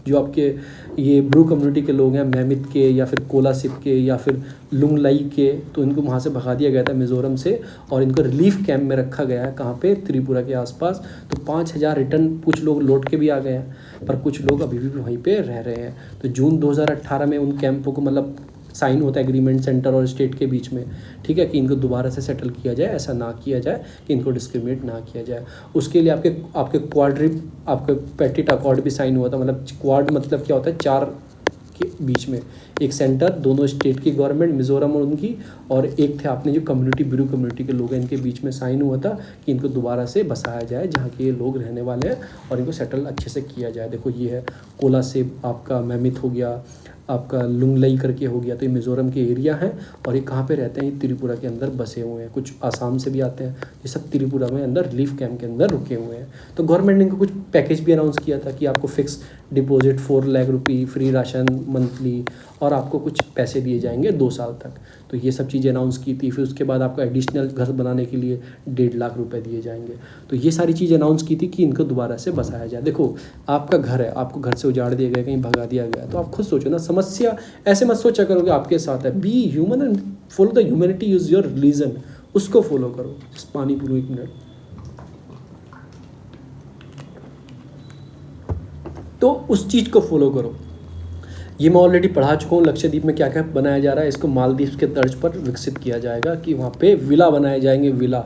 जो आपके ये ब्रू कम्युनिटी के लोग हैं, मैमित के या फिर कोलासिब के या फिर लुंगलाई के, तो इनको वहाँ से भगा दिया गया था मिज़ोरम से और इनको रिलीफ कैंप में रखा गया है। कहाँ पे? त्रिपुरा के आसपास। तो 5,000 रिटर्न, कुछ लोग लौट के भी आ गए हैं पर कुछ लोग अभी भी वहीं पे रह रहे हैं। तो जून 2018 में उन कैंपों को मतलब साइन होता है एग्रीमेंट सेंटर और स्टेट के बीच में, ठीक है, कि इनको दोबारा से सेटल किया जाए, ऐसा ना किया जाए कि इनको डिस्क्रिमिनेट ना किया जाए। उसके लिए आपके क्वाड्रिप, आपके पेटिट अकॉर्ड भी साइन हुआ था। मतलब क्वाड मतलब क्या होता है? 4 के बीच में एक सेंटर, दोनों स्टेट की गवर्नमेंट, मिज़ोरम और उनकी, और एक थे आपने जो कम्युनिटी, ब्रू कम्युनिटी के लोग हैं, इनके बीच में साइन हुआ था कि इनको दोबारा से बसाया जाए जहाँ के ये लोग रहने वाले हैं और इनको सेटल अच्छे से किया जाए। देखो ये है कोलासिब, आपका मैमित हो गया, आपका लुंगलई करके हो गया, तो ये मिज़ोरम के एरिया हैं और ये कहाँ पे रहते हैं? ये त्रिपुरा के अंदर बसे हुए हैं। कुछ आसाम से भी आते हैं, ये सब त्रिपुरा में अंदर रिलीफ कैंप के अंदर रुके हुए हैं। तो गवर्नमेंट ने इनको कुछ पैकेज भी अनाउंस किया था कि आपको फिक्स डिपॉजिट 4 लाख रुपये, फ्री राशन मंथली, और आपको कुछ पैसे दिए जाएंगे 2 साल तक। तो ये सब चीज़ें अनाउंस की थी। फिर उसके बाद आपको एडिशनल घर बनाने के लिए 1.5 लाख रुपए दिए जाएंगे। तो ये सारी चीज़ें अनाउंस की थी कि इनको दोबारा से बसाया जाए। देखो आपका घर है, आपको घर से उजाड़ दिया गया, कहीं भगा दिया गया, तो आप खुद सोचो ना, समस्या ऐसे मत सोचा करो कि आपके साथ है। Be human and follow the humanity, use your religion, उसको फॉलो करो। पानी पी लो 1 मिनट। तो उस चीज़ को फॉलो करो। ये मैं ऑलरेडी पढ़ा चुका हूँ लक्षद्वीप में क्या क्या बनाया जा रहा है। इसको मालदीव के तर्ज पर विकसित किया जाएगा कि वहाँ पे विला बनाए जाएंगे, विला,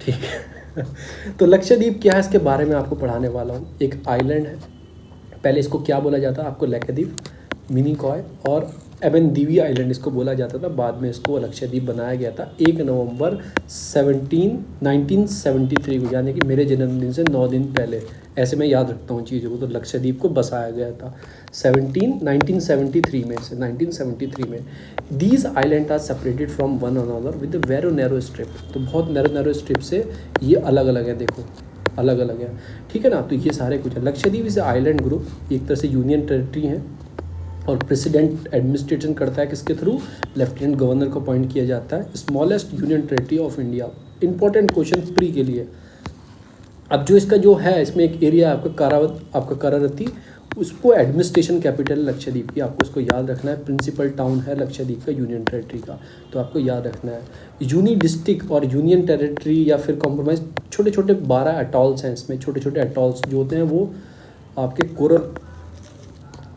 ठीक है। तो लक्षद्वीप क्या है इसके बारे में आपको पढ़ाने वाला हूँ। एक आइलैंड है, पहले इसको क्या बोला जाता है आपको? लक्षद्वीप, मिनिकॉय और एबनदीवी आइलैंड इसको बोला जाता था। बाद में इसको लक्षद्वीप बनाया गया था 1 नवंबर 1973 को, यानी कि मेरे जन्मदिन से 9 दिन पहले। ऐसे मैं याद रखता हूँ चीज़ों को। तो लक्षद्वीप को बसाया गया था 1973 में से 1973 में। These island are separated from one another with a very narrow strip. तो बहुत नैरो स्ट्रिप से ये अलग अलग है, देखो अलग अलग है, ठीक है ना। तो ये सारे कुछ है। लक्षद्वीप इज आइलैंड ग्रुप, एक तरह से यूनियन टेरिटरी है और प्रेसिडेंट एडमिनिस्ट्रेशन करता है किसके थ्रू? लेफ्टिनेंट गवर्नर को अपॉइंट किया जाता है। Smallest union territory of India. Important question pre के लिए। अब जो इसका जो है, इसमें एक एरिया आपका करारती, उसको एडमिनिस्ट्रेशन कैपिटल लक्षद्वीप की, आपको इसको याद रखना है। प्रिंसिपल टाउन है लक्षद्वीप का यूनियन टेरिटरी का, तो आपको याद रखना है। यूनी डिस्ट्रिक्ट और यूनियन टेरिटरी या फिर कॉम्प्रोमाइज, छोटे छोटे 12 अटॉल्स हैं इसमें। छोटे छोटे अटॉल्स जो होते हैं वो आपके कोरल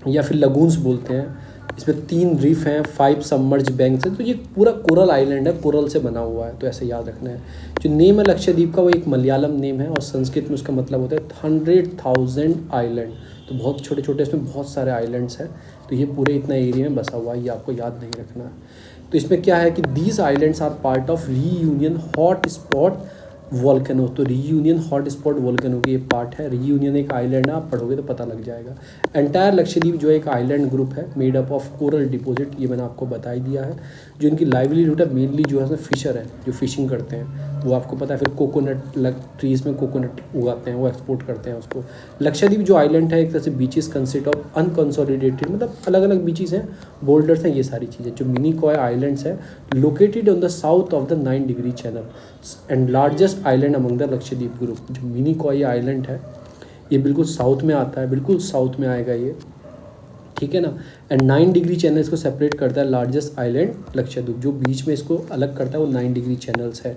या फिर लगून्स बोलते हैं। इसमें 3 रीफ हैं, 5 सबमर्ज बैंक्स हैं। तो ये पूरा कोरल आइलैंड है, कोरल से बना हुआ है, तो ऐसे याद रखना है। जो नेम है लक्षद्वीप का वो एक मलयालम नेम है और संस्कृत में उसका मतलब होता है 100,000 आइलैंड। तो बहुत छोटे छोटे इसमें बहुत सारे आइलैंड्स हैं। तो ये पूरे इतना एरिया में बसा हुआ है, ये आपको याद नहीं रखना है। तो इसमें क्या है कि these islands are part of Reunion hot spot volcano. तो रीयूनियन हॉट स्पॉट वॉल्केनो की ये पार्ट है। रीयूनियन एक आइलैंड है, आप पढ़ोगे तो पता लग जाएगा। एंटायर लक्षद्वीप जो एक आइलैंड ग्रुप है made up of coral deposit, ये मैंने आपको बता ही दिया है। जो इनकी लाइवलीहुड है मेनली जो है फिशर है, जो फिशिंग करते हैं वो आपको पता है। फिर कोकोनट ट्रीज में कोकोनट उगाते हैं, वो एक्सपोर्ट करते हैं उसको। लक्षद्वीप जो आइलैंड है एक तरह से बीचेस कंसिस्ट ऑफ अनकंसोलिडेटेड, मतलब अलग अलग बीचेस हैं, बोल्डर्स हैं, ये सारी चीज़ें। जो मिनिकॉय आइलैंड्स है located on the south of the 9 degree channel and largest island among the Lakshadweep group. जो मिनिकॉय आइलैंड है ये बिल्कुल साउथ में आता है, बिल्कुल साउथ में आएगा ये, ठीक है ना। एंड 9 डिग्री चैनल इसको सेपरेट करता है लार्जेस्ट आइलैंड लक्षद्वीप। जो बीच में इसको अलग करता है वो 9 डिग्री चैनल्स है।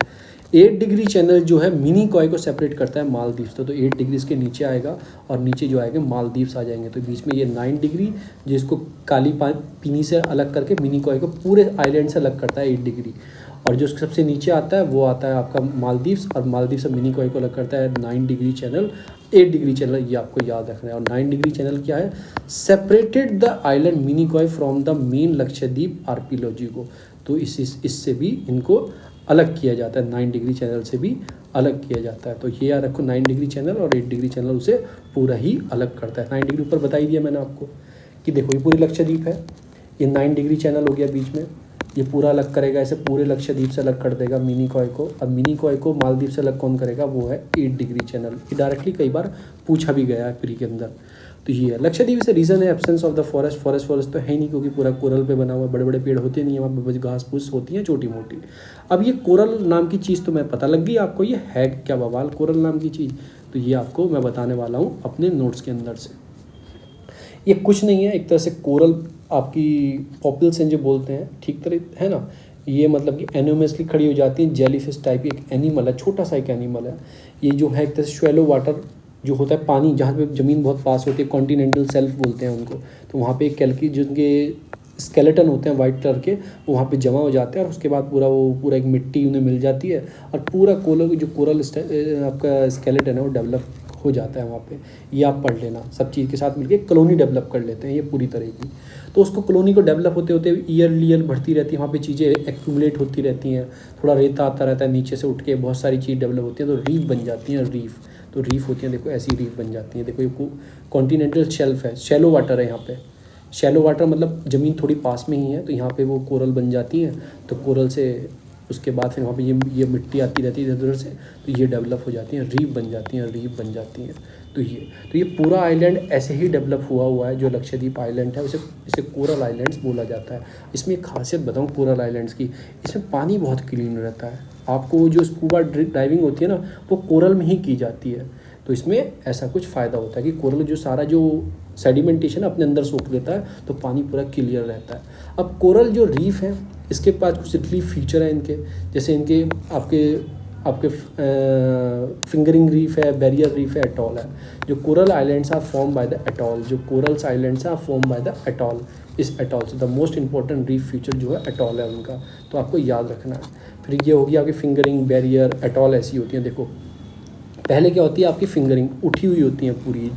8 डिग्री चैनल जो है मिनिकॉय को सेपरेट करता है मालदीव्स। तो 8 डिग्री इसके नीचे आएगा और नीचे जो आएगा मालदीव्स आ जाएंगे। तो बीच में ये 9 डिग्री जिसको काली पीनी से अलग करके मिनिकॉय को पूरे आइलैंड से अलग करता है 8 डिग्री। और जो सबसे नीचे आता है वो आता है आपका मालदीव्स, और मालदीव्स से मिनिकॉय को अलग करता है 9 डिग्री चैनल। 8 डिग्री चैनल ये आपको याद रखना है। और 9 डिग्री चैनल क्या है? Separated the island Minicoy from the main Lakshadweep archaeology को। तो इससे भी इनको अलग किया जाता है, 9 डिग्री चैनल से भी अलग किया जाता है। तो ये याद रखो 9 डिग्री चैनल और 8 डिग्री चैनल उसे पूरा ही अलग करता है। 9 डिग्री ऊपर बता ही दिया मैंने आपको कि देखो ये पूरी लक्षद्वीप है, ये 9 डिग्री चैनल हो गया बीच में, ये पूरा अलग करेगा, ऐसे पूरे लक्षद्वीप से अलग कर देगा मिनिकॉय को। अब मिनिकॉय को मालदीव से अलग कौन करेगा? वो है 8 डिग्री चैनल। ये डायरेक्टली कई बार पूछा भी गया है प्री के अंदर। तो ये है लक्षद्वीप से रीज़न है एब्सेंस ऑफ द फॉरेस्ट तो है ही नहीं, क्योंकि पूरा कोरल पे बना हुआ है, बड़े बड़े पेड़ होते नहीं है वहाँ पे, घास फूस होती हैं छोटी मोटी। अब ये कोरल नाम की चीज़ तो मैं पता लग गई आपको, ये है क्या बवाल कोरल नाम की चीज़? तो ये आपको मैं बताने वाला हूँ अपने नोट्स के अंदर से। ये कुछ नहीं है, एक तरह से कोरल आपकी पॉपल्स हैं जो बोलते हैं, ठीक तरह है ना। ये मतलब कि एनोमसली खड़ी हो जाती हैं, जेलीफिश टाइप एक एनिमल है, छोटा सा एक एनिमल है। ये जो है एक तरह से शैलो वाटर जो होता है, पानी जहाँ पे ज़मीन बहुत पास होती है, कॉन्टिनेंटल सेल्फ बोलते हैं उनको। तो वहाँ पे कैल्की जिनके स्केलेटन होते हैं वाइट कलर के, वो वहाँ पे जमा हो जाते हैं और उसके बाद पूरा एक मिट्टी उन्हें मिल जाती है और पूरा कोरल आपका स्केलेटन है वो डेवलप हो जाता है वहाँ पे। ये आप पढ़ लेना, सब चीज़ के साथ मिलके कॉलोनी डेवलप कर लेते हैं ये पूरी तरह की। तो उसको कॉलोनी को डेवलप होते होते ईयर बढ़ती रहती है, वहाँ पे चीज़ें एक्यूमुलेट होती रहती हैं, थोड़ा रेता आता रहता है नीचे से उठ के, बहुत सारी चीज़ डेवलप होती है, तो रीफ बन जाती हैं। तो रीफ होती हैं, देखो ऐसी रीफ बन जाती हैं। देखो ये कॉन्टिनेंटल शेल्फ है, शैलो वाटर है यहाँ पे। शैलो वाटर मतलब ज़मीन थोड़ी पास में ही है, तो यहाँ पे वो कोरल बन जाती हैं। तो कोरल से उसके बाद फिर वहाँ पे ये मिट्टी आती रहती है इधर उधर से, तो ये डेवलप हो जाती हैं, रीफ बन जाती हैं। तो ये पूरा आइलैंड ऐसे ही डेवलप हुआ है। जो लक्षद्वीप आइलैंड है इसे कोरल आइलैंड्स बोला जाता है। इसमें एक खासियत बताऊँ कोरल आइलैंड्स की, इसमें पानी बहुत क्लीन रहता है। आपको जो स्कूबा डाइविंग होती है ना, वो कोरल में ही की जाती है। तो इसमें ऐसा कुछ फ़ायदा होता है कि कोरल जो सारा जो सेडिमेंटेशन अपने अंदर सोख लेता है, तो पानी पूरा क्लियर रहता है। अब कोरल जो रीफ है, इसके पास कुछ रीफ फीचर है इनके, जैसे इनके आपके फिंगरिंग रीफ है, बैरियर रीफ है, एटॉल है। जो coral islands are form by the atoll, जो corals islands are form by the atoll. इस एटॉल से the most important reef feature जो है एटॉल है उनका, तो आपको याद रखना है। फिर ये होगी आपकी फिंगरिंग, बैरियर, एटॉल ऐसी होती हैं। देखो पहले क्या होती है, आपकी फिंगरिंग उठी हुई होती है पूरी,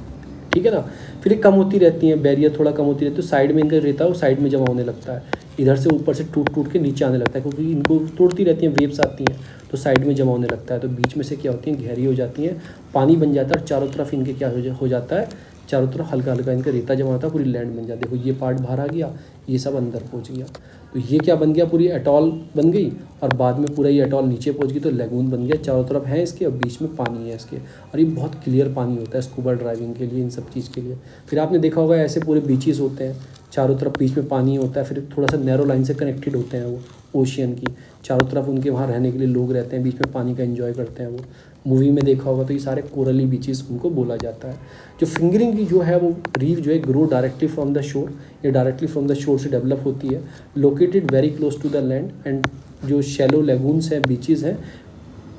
ठीक है ना। फिर ये कम होती रहती हैं, बैरियर थोड़ा कम होती रहती है, तो साइड में इनका रहता है, वो साइड में जमा होने लगता है, इधर से ऊपर से टूट के नीचे आने लगता है, क्योंकि इनको तोड़ती रहती हैं, वेव्स आती हैं, तो साइड में जमा होने लगता है। तो बीच में से क्या होती हैं, गहरी हो जाती हैं, पानी बन जाता है और चारों तरफ इनके क्या हो जाता है, चारों तरफ हल्का हल्का इनका रेता जमा होता है, पूरी लैंड बन जाती है। देखो ये पार्ट बाहर आ गया, ये सब अंदर पहुँच गया, तो ये क्या बन गया, पूरी एटॉल बन गई। और बाद में पूरा ये एटॉल नीचे पहुंच गई, तो लेगून बन गया, चारों तरफ है इसके और बीच में पानी है इसके। और ये बहुत क्लियर पानी होता है स्कूबा ड्राइविंग के लिए, इन सब चीज़ के लिए। फिर आपने देखा होगा ऐसे पूरे बीचेस होते हैं, चारों तरफ बीच में पानी होता है, फिर थोड़ा सा नैरो लाइन से कनेक्टेड होते हैं वो ओशियन की, चारों तरफ उनके वहाँ रहने के लिए लोग रहते हैं, बीच में पानी का एंजॉय करते हैं वो। मूवी में देखा होगा तो ये सारे कोरली बीचेस उनको बोला जाता है। जो फिंगरिंग की जो है वो रीफ जो है grow directly from the shore, ये डायरेक्टली फ्रॉम द शोर से डेवलप होती है, located very close to the land. And जो शैलो लेगून्स हैं, बीचेस हैं,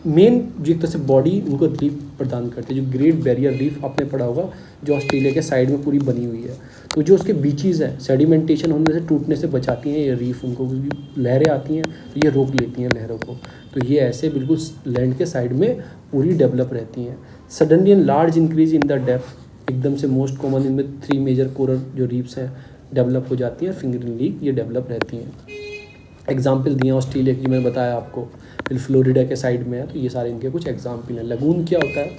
मेन जो एक तरह से बॉडी उनको रीफ प्रदान करते हैं। जो ग्रेट बैरियर रीफ आपने पढ़ा होगा, जो ऑस्ट्रेलिया के साइड में पूरी बनी हुई है, तो जो उसके बीचेस हैं सेडिमेंटेशन होने से, टूटने से बचाती हैं ये रीफ उनको, क्योंकि लहरें आती हैं तो ये रोक लेती हैं लहरों को। तो ये ऐसे बिल्कुल लैंड के साइड में पूरी डेवलप रहती हैं। Suddenly and large increase in the depth, एकदम से मोस्ट कॉमन इनमें 3 मेजर कोरल जो रीफ्स हैं डेवलप हो जाती हैं, फिंगरिंग रीफ ये डेवलप रहती हैं। एग्जाम्पल दिए ऑस्ट्रेलिया की, मैंने बताया आपको, फिर फ्लोरिडा के साइड में है, तो ये सारे इनके कुछ एग्जाम्पल हैं। लगून क्या होता है,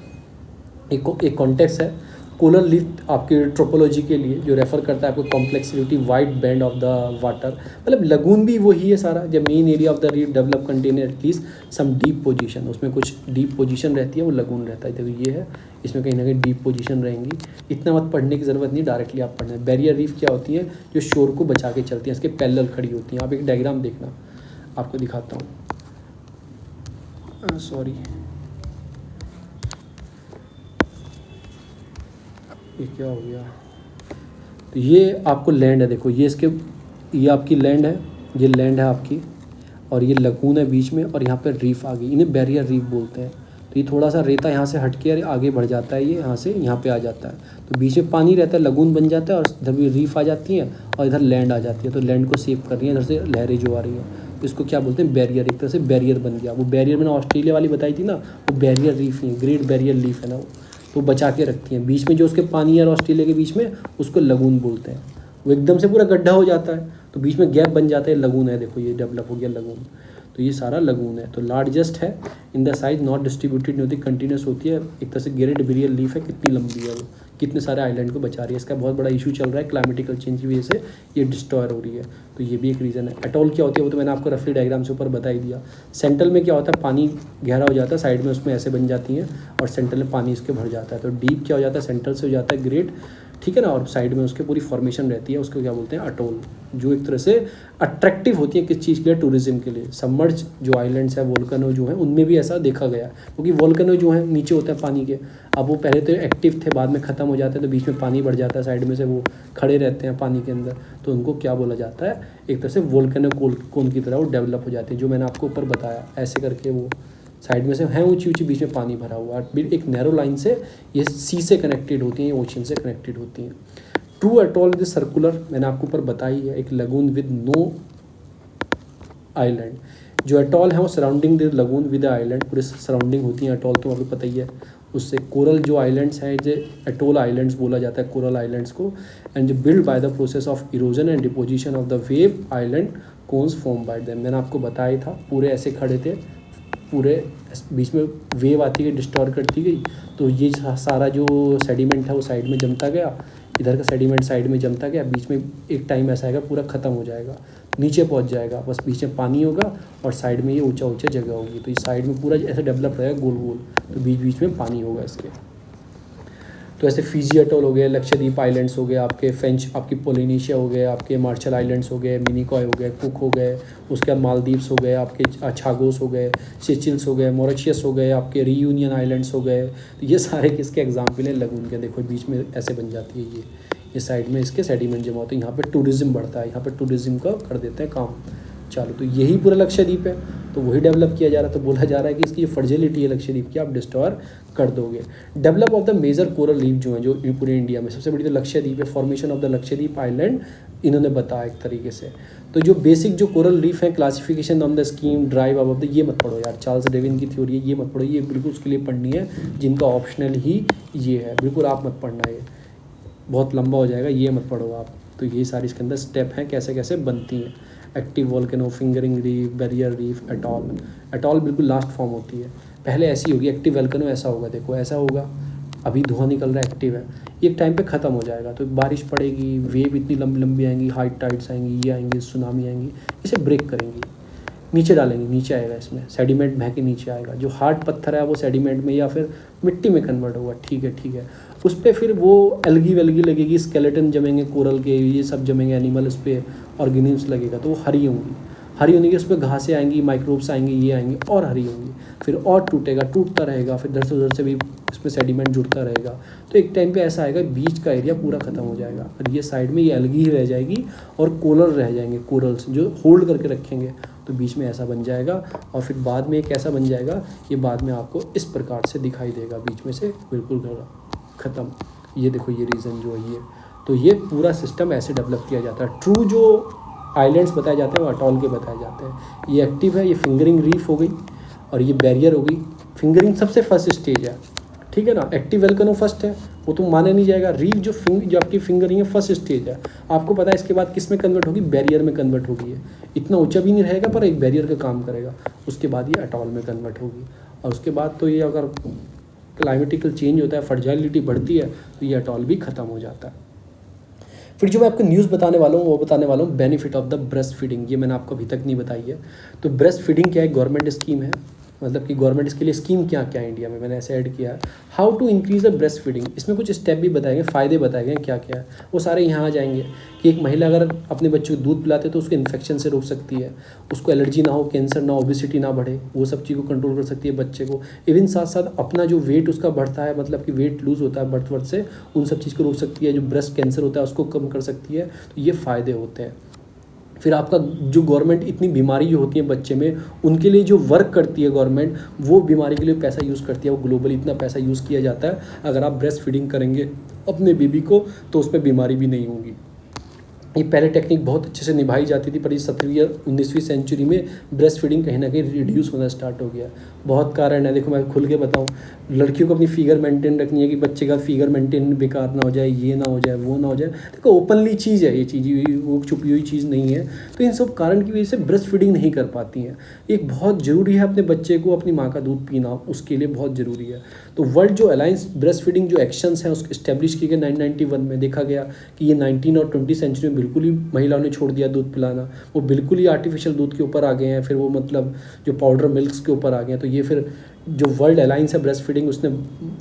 एक कॉन्टेक्स्ट है कोरल रीफ आपके ट्रोपोलॉजी के लिए, जो रेफर करता है आपको complexity wide band of the water. मतलब लगून भी वही है सारा, जब main area of the reef develop contain at least some deep position, उसमें कुछ डीप पोजीशन रहती है, वो लगून रहता है। देखो ये है, इसमें कहीं ना कहीं डीप पोजीशन रहेंगी। इतना मत पढ़ने की ज़रूरत नहीं, डायरेक्टली आप पढ़ना है। बैरियर रीफ क्या होती है, जो शोर को बचा के चलती हैं, इसके पैरेलल खड़ी होती हैं। आप एक डायग्राम देखना, आपको दिखाता हूँ, सॉरी ये क्या हो गया। तो ये आपको लैंड है, देखो ये आपकी लैंड है, ये लैंड है आपकी, और ये लगून है बीच में, और यहाँ पर रीफ आ गई, इन्हें बैरियर रीफ बोलते हैं। तो ये थोड़ा सा रेता यहाँ से हट के आगे बढ़ जाता है, ये यहाँ से यहाँ पे आ जाता है, तो बीच में पानी रहता है, लगून बन जाता है, और इधर भी रीफ आ जाती है और इधर लैंड आ जाती है। तो लैंड को सेव कर रही है, इधर से लहरें जो आ रही हैं, तो इसको क्या बोलते हैं, बैरियर। एक तरह से बैरियर बन गया। वो बैरियर मैंने ऑस्ट्रेलिया वाली बताई थी ना, वो बैरियर रीफ ही है, ग्रेट बैरियर रीफ है ना वो, तो बचा के रखती हैं। बीच में जो उसके पानी है और ऑस्ट्रेलिया के बीच में, उसको लगून बोलते हैं। वो एकदम से पूरा गड्ढा हो जाता है, तो बीच में गैप बन जाता है, लगून है। देखो ये डेवलप हो गया लगून, तो ये सारा लगून है। तो लार्जेस्ट है in the size, not distributed नहीं होती, कंटिन्यूस होती है। एक तरह से ग्रेट बैरियर लीफ है, कितनी लंबी है वो, कितने सारे आइलैंड को बचा रही है। इसका बहुत बड़ा इशू चल रहा है, क्लाइमेटिकल चेंज की वजह से ये डिस्ट्रॉय हो रही है, तो ये भी एक रीज़न है। एटॉल क्या होती है वो तो मैंने आपको रफली डायग्राम से ऊपर बता ही दिया। सेंट्रल में क्या होता है, पानी गहरा हो जाता है, साइड में उसमें ऐसे बन जाती हैं, और सेंट्रल में पानी इसके भर जाता है। तो डीप क्या हो जाता है, सेंट्रल से हो जाता है ग्रेट ठीक है ना। और साइड में उसके पूरी फॉर्मेशन रहती है, उसको क्या बोलते हैं, अटोल, जो एक तरह से अट्रैक्टिव होती है किस चीज़ के लिए, टूरिज्म के लिए। सबमर्ज जो आइलैंड्स है, वोल्केनो जो है, उनमें भी ऐसा देखा गया, क्योंकि वोल्केनो जो है नीचे होते हैं पानी के, अब वो पहले तो एक्टिव थे, बाद में ख़त्म हो जाते हैं, तो बीच में पानी बढ़ जाता है, साइड में से वो खड़े रहते हैं पानी के अंदर, तो उनको क्या बोला जाता है, एक तरह से वोल्केनो कोन की तरह वो डेवलप हो जाते हैं, जो मैंने आपको ऊपर बताया, ऐसे करके वो साइड में से हैं ऊंची ऊंची, बीच में पानी भरा हुआ है, एक नैरो लाइन से ये सी से कनेक्टेड होती हैं, ओशन से कनेक्टेड होती हैं। ट्रू अटॉल इज सर्कुलर, मैंने आपको ऊपर बताई है, एक लगून विद नो आइलैंड। जो अटॉल है वो surrounding the lagoon with island, पूरे सराउंडिंग होती हैं अटॉल, तो आपको पता ही है। उससे कोरल जो आइलैंड्स हैं, जो अटोल आइलैंड्स बोला जाता है कोरल आइलैंड्स को, एंड जो build by the process of erosion and deposition of the wave island cones form by them. मैंने आपको बताया था, पूरे ऐसे खड़े थे, पूरे बीच में वेव आती गई, डिस्टॉर्ट करती गई, तो ये सारा जो सेडिमेंट है वो साइड में जमता गया, इधर का सेडिमेंट साइड में जमता गया, बीच में एक टाइम ऐसा आएगा पूरा ख़त्म हो जाएगा, नीचे पहुंच जाएगा, बस बीच में पानी होगा और साइड में ये ऊंचा ऊंचा जगह होगी, तो इस साइड में पूरा ऐसे डेवलप रहेगा गोल गोल, तो बीच बीच में पानी होगा इसके। तो ऐसे फिजी अटोल हो गए, लक्षद्वीप आइलैंड्स हो गए, आपके फ्रेंच, आपकी पोलिनेशिया हो गए, आपके मार्शल आइलैंड्स हो गए, मिनिकॉय हो गए, कुक हो गए, उसके बाद मालदीव्स हो गए, आपके छागोस हो गए, सेचिल्स हो गए, मॉरिशस हो गए, आपके रीयूनियन आइलैंड्स हो गए, तो ये सारे किसके एग्जाम्पल हैं, लगून के। देखो बीच में ऐसे बन जाती है ये साइड में इसके सेडिमेंट जमा होते हैं, यहाँ पे टूरिज्म बढ़ता है, यहाँ पे टूरिज्म का कर देते हैं काम चालू। तो यही पूरा लक्षद्वीप है, तो वही डेवलप किया जा रहा है, तो बोला जा रहा है कि इसकी फर्जिलिटी है लक्षद्वीप की, आप डिस्ट्रॉय कर दोगे। Develop of the major coral reef जो है, जो पूरे इंडिया में सबसे बड़ी तो लक्षद्वीप है, formation of the Lakshadweep island इन्होंने बताया एक तरीके से। तो जो बेसिक जो कोरल रीफ है, classification on the scheme drive अब ये मत पढ़ो यार, चार्ल्स डार्विन की थ्योरी है, ये मत पढ़ो, ये बिल्कुल उसके लिए पढ़नी है जिनका ऑप्शनल ही ये है, बिल्कुल आप मत पढ़ना, ये बहुत लंबा हो जाएगा, ये मत पढ़ो आप। तो ये सारी इसके अंदर स्टेप हैं कैसे कैसे बनती हैं। Active volcano, fingering reef, barrier reef, atoll. Atoll बिल्कुल लास्ट फॉर्म होती है, पहले ऐसी होगी, एक्टिव वोल्केनो ऐसा होगा, देखो ऐसा होगा, अभी धुआं निकल रहा है, एक्टिव है, एक टाइम पे ख़त्म हो जाएगा, तो बारिश पड़ेगी, वेव इतनी लंबी लंबी आएंगी, हाई टाइड्स आएंगी, ये आएंगी, सुनामी आएंगी, इसे ब्रेक करेंगी, नीचे डालेंगे, नीचे आएगा, इसमें सेडिमेंट बह के नीचे आएगा, जो हार्ड पत्थर है वो सेडिमेंट में या फिर मिट्टी में कन्वर्ट होगा, ठीक है, उस पर फिर वो एल्गी वेल्गी लगेगी, स्केलेटन जमेंगे कोरल के, ये सब जमेंगे एनिमल, उस पर ऑर्गेनिम्स लगेगा, तो वो हरी होंगी, हरी होने की उस पर घासें आएंगी, माइक्रोब्स आएंगी, ये आएंगी और हरी होंगी, फिर और टूटेगा, टूटता रहेगा, फिर उधर से भी इसमें सेडिमेंट जुड़ता रहेगा, तो एक टाइम पे ऐसा आएगा बीच का एरिया पूरा ख़त्म हो जाएगा और ये साइड में ये एल्गी ही रह जाएगी और कोरल रह जाएंगे, कोरल्स जो होल्ड करके रखेंगे, तो बीच में ऐसा बन जाएगा और फिर बाद में एक ऐसा बन जाएगा, ये बाद में आपको इस प्रकार से दिखाई देगा, बीच में से बिल्कुल ख़त्म। ये देखो ये रीज़न जो है ये, तो ये पूरा सिस्टम ऐसे डेवलप किया जाता है। ट्रू जो आइलैंड्स बताए जाते हैं वो अटॉल के बताए जाते हैं। ये एक्टिव है, ये फिंगरिंग रीफ हो गई और ये बैरियर हो गई। फिंगरिंग सबसे फर्स्ट स्टेज है, ठीक है ना, एक्टिव वोल्केनो फर्स्ट है, वो तो माने नहीं जाएगा। रीफ जो आपकी फिंगरिंग है फर्स्ट स्टेज है, आपको पता है इसके बाद किस में कन्वर्ट होगी, बैरियर में कन्वर्ट होगी। है इतना ऊंचा भी नहीं रहेगा पर एक बैरियर का काम करेगा, उसके बाद ये अटॉल में कन्वर्ट होगी और उसके बाद तो ये अगर क्लाइमेटिकल चेंज होता है, फर्टिलिटी बढ़ती है, तो ये अटॉल भी ख़त्म हो जाता है। फिर जो मैं आपको न्यूज़ बताने वाला हूँ वो बताने वाला हूँ benefit of the breast feeding. ये मैंने आपको अभी तक नहीं बताई है। तो ब्रेस्ट फीडिंग क्या है, गवर्नमेंट स्कीम है, मतलब कि गवर्नमेंट इसके लिए स्कीम क्या क्या है इंडिया में, मैंने ऐसे ऐड किया है। How to increase the breast feeding, इसमें कुछ स्टेप भी बताएंगे, फ़ायदे बताएंगे क्या क्या है, वो सारे यहाँ आ जाएंगे कि एक महिला अगर अपने बच्चे को दूध पिलाते तो उसको इन्फेक्शन से रोक सकती है, उसको एलर्जी ना हो, कैंसर ना हो, ओबेसिटी ना बढ़े, वो सब चीज़ को कंट्रोल कर सकती है बच्चे को। इवन साथ साथ अपना जो वेट उसका बढ़ता है, मतलब कि वेट लूज़ होता है बर्थ वर्थ से, उन सब चीज़ को रोक सकती है। जो ब्रेस्ट कैंसर होता है उसको कम कर सकती है, तो ये फ़ायदे होते हैं। फिर आपका जो गवर्नमेंट इतनी बीमारी जो होती है बच्चे में, उनके लिए जो वर्क करती है गवर्नमेंट, वो बीमारी के लिए पैसा यूज़ करती है, वो ग्लोबली इतना पैसा यूज़ किया जाता है। अगर आप ब्रेस्ट फीडिंग करेंगे अपने बेबी को तो उस पर बीमारी भी नहीं होगी। ये पहले टेक्निक बहुत अच्छे से निभाई जाती थी, पर ये 17वीं 19वीं सेंचुरी में ब्रेस्ट फीडिंग कहीं ना कहीं रिड्यूस होना स्टार्ट हो गया। बहुत कारण है, देखो मैं खुल के बताऊं, लड़कियों को अपनी फिगर मेंटेन रखनी है कि बच्चे का फिगर मेंटेन बेकार ना हो जाए, ये ना हो जाए, वो ना हो जाए। देखो ओपनली चीज़ है ये चीज़, वो छुपी हुई चीज़ नहीं है। तो इन सब कारण की वजह से ब्रेस्ट फीडिंग नहीं कर पाती हैं। एक बहुत ज़रूरी है अपने बच्चे को अपनी माँ का दूध पीना, उसके लिए बहुत ज़रूरी है। तो वर्ल्ड जो अलायंस ब्रेस्ट फीडिंग जो एक्शंस हैं उसको इस्टेब्लिश किए गए 1991 में, देखा गया कि ये 19 और 20 सेंचुरी में बिल्कुल ही महिलाओं ने छोड़ दिया दूध पिलाना, वो बिल्कुल ही आर्टिफिशियल दूध के ऊपर आ गए हैं, फिर वो मतलब जो पाउडर मिल्क्स के ऊपर आ गए हैं। तो ये फिर जो वर्ल्ड अलायंस है ब्रेस्ट फीडिंग, उसने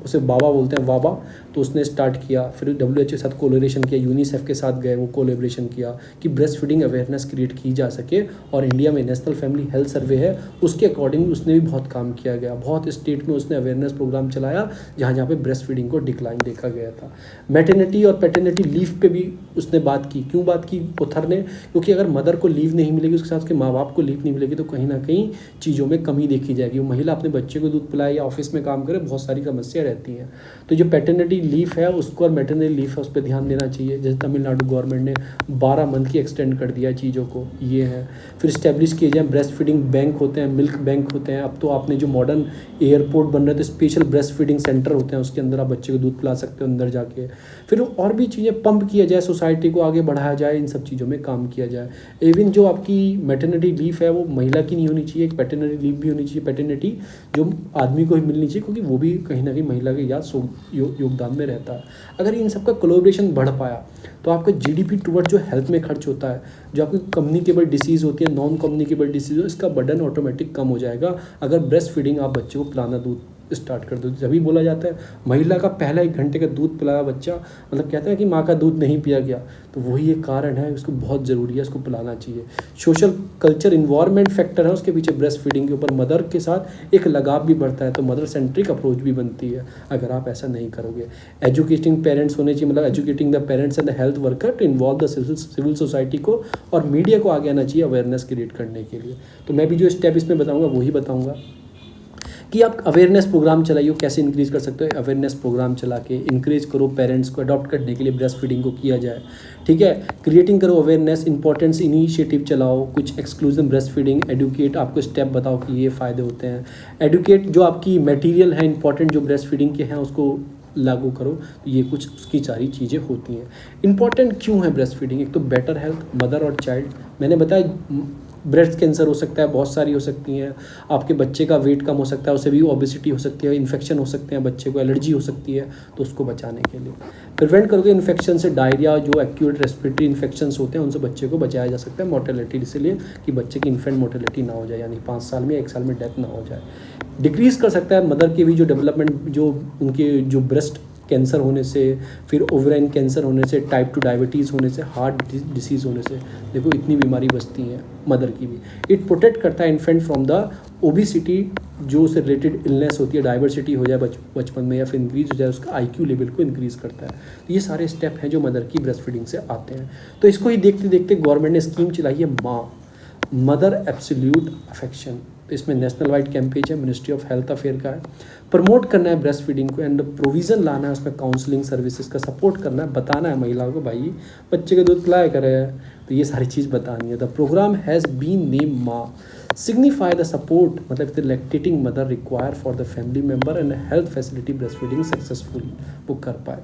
उसे बाबा बोलते हैं, वाबा, तो उसने स्टार्ट किया। फिर WHO के साथ कोलेब्रेशन किया, यूनिसेफ के साथ गए, वो कोलेब्रेशन किया कि ब्रेस्ट फीडिंग अवेयरनेस क्रिएट की जा सके। और इंडिया में नेशनल फैमिली हेल्थ सर्वे है, उसके अकॉर्डिंग उसने भी बहुत काम किया गया। बहुत स्टेट में उसने अवेयरनेस प्रोग्राम चलाया जहाँ जहाँ पे ब्रेस्ट फीडिंग को डिक्लाइन देखा गया था। मैटरनिटी और पैटर्निटी लीव पे भी उसने बात की। क्यों बात की पुथर ने? क्योंकि अगर मदर को लीव नहीं मिलेगी, उसके साथ उसके माँ बाप को लीव नहीं मिलेगी, तो कहीं ना कहीं चीज़ों में कमी देखी जाएगी। वो महिला अपने बच्चे को दूध पिलाए या ऑफिस में काम करे, बहुत सारी समस्या रहती हैं। तो जो पैटर्निटी लीव है उसको और मैटरनिटी लीव है उस पर ध्यान देना चाहिए। जैसे तमिलनाडु गवर्नमेंट ने 12 मंथ की एक्सटेंड कर दिया चीज़ों को, ये है। फिर इस्टेब्लिश किए जाए ब्रेस्ट फीडिंग बैंक होते हैं, मिल्क बैंक होते हैं। अब तो आपने जो मॉडर्न एयरपोर्ट बन रहे हैं तो स्पेशल ब्रेस्ट फीडिंग सेंटर होते हैं, उसके अंदर आप बच्चे को दूध पिला सकते हो अंदर जाके। फिर और भी चीज़ें पंप किया जाए, सोसाइटी को आगे बढ़ाया जाए, इन सब चीज़ों में काम किया जाए। इवन जो आपकी मैटरनिटी लीव है वो महिला की नहीं होनी चाहिए, एक पैटर्निटी लीव भी होनी चाहिए। पैटर्निटी जो आदमी को ही मिलनी चाहिए, क्योंकि वो भी कहीं ना कहीं महिला के याद योगदान में रहता है। अगर इन सबका कोलैबोरेशन बढ़ पाया तो आपका GDP टुवर्ड जो हेल्थ में खर्च होता है, जो आपकी कम्युनिकेबल डिसीज़ होती है, नॉन कम्युनिकेबल डिसीज़, इसका बर्डन ऑटोमेटिक कम हो जाएगा अगर ब्रेस्ट फीडिंग आप बच्चे को पिलाना दूध स्टार्ट कर दो। जब भी बोला जाता है महिला का पहला 1 घंटे का दूध पिलाया बच्चा, मतलब कहते हैं कि माँ का दूध नहीं पिया गया, तो वही एक कारण है, उसको बहुत ज़रूरी है, उसको पिलाना चाहिए। सोशल कल्चर इन्वायरमेंट फैक्टर है उसके पीछे ब्रेस्ट फीडिंग के ऊपर। मदर के साथ एक लगाव भी बढ़ता है, तो मदर सेंट्रिक अप्रोच भी बनती है अगर आप ऐसा नहीं करोगे। एजुकेटिंग पेरेंट्स होने चाहिए, मतलब educating the parents and the health worker to involve the civil society को, और मीडिया को आगे आना चाहिए अवेयरनेस क्रिएट करने के लिए। तो मैं भी जो स्टेप इसमें बताऊँगा वही बताऊँगा कि आप अवेयरनेस प्रोग्राम चलाइए। कैसे इंक्रीज़ कर सकते हो? अवेयरनेस प्रोग्राम चला के इंक्रेज करो पेरेंट्स को अडॉप्ट करने के लिए ब्रेस्ट फीडिंग को किया जाए, ठीक है। क्रिएटिंग करो अवेयरनेस, इंपॉर्टेंस इनिशिएटिव चलाओ, कुछ एक्सक्लूसिव ब्रेस्ट फीडिंग एडुकेट, आपको स्टेप बताओ कि ये फ़ायदे होते हैं। एडुकेट जो आपकी मटेरियल है इंपॉर्टेंट जो ब्रेस्ट फीडिंग के हैं उसको लागू करो। तो ये कुछ उसकी सारी चीज़ें होती हैं। इंपॉर्टेंट क्यों है ब्रेस्ट फीडिंग? एक तो बेटर हेल्थ मदर और चाइल्ड, मैंने बताया ब्रेस्ट कैंसर हो सकता है, बहुत सारी हो सकती हैं। आपके बच्चे का वेट कम हो सकता है, उससे भी ओबेसिटी हो सकती है, इन्फेक्शन हो सकते हैं, बच्चे को एलर्जी हो सकती है, तो उसको बचाने के लिए प्रिवेंट करोगे इन्फेक्शन से। डायरिया जो एक्यूट रेस्पिरेटरी इन्फेक्शंस होते हैं उनसे बच्चे को बचाया जा सकता है। मोर्टेलिटी इसलिए कि बच्चे की इन्फेंट मोर्टेलिटी ना हो जाए, यानी 5 साल में 1 साल में डेथ ना हो जाए। डिक्रीज़ कर सकता है मदर की भी जो डेवलपमेंट, जो उनके जो ब्रेस्ट कैंसर होने से, फिर ओवराइन कैंसर होने से, टाइप 2 डायबिटीज़ होने से, हार्ट डिसीज़ होने से, देखो इतनी बीमारी बचती हैं मदर की भी। इट प्रोटेक्ट करता है इन्फेंट फ्रॉम द ओबिसिटी, जो उससे रिलेटेड इलनेस होती है, डाइवर्सिटी हो जाए बचपन में या फिर इंक्रीज़ हो जाए, उसका IQ लेवल को इंक्रीज़ करता है। तो ये सारे स्टेप हैं जो मदर की ब्रेस्ट फीडिंग से आते हैं। तो इसको ही देखते देखते गवर्नमेंट ने स्कीम चलाई है माँ, मदर एब्सोल्यूट अफेक्शन। इसमें नेशनल वाइड कैंपेन है, मिनिस्ट्री ऑफ हेल्थ अफेयर का है। प्रमोट करना है ब्रेस्ट फीडिंग को एंड प्रोविज़न लाना है, उसमें काउंसलिंग सर्विसेज का सपोर्ट करना है, बताना है महिलाओं को भाई बच्चे का दूध पिलाया करे, तो ये सारी चीज़ बतानी है। The program has been name MAA signify the support, मतलब the lactating mother require for the family member and health facility breast feeding successfully वो कर पाए।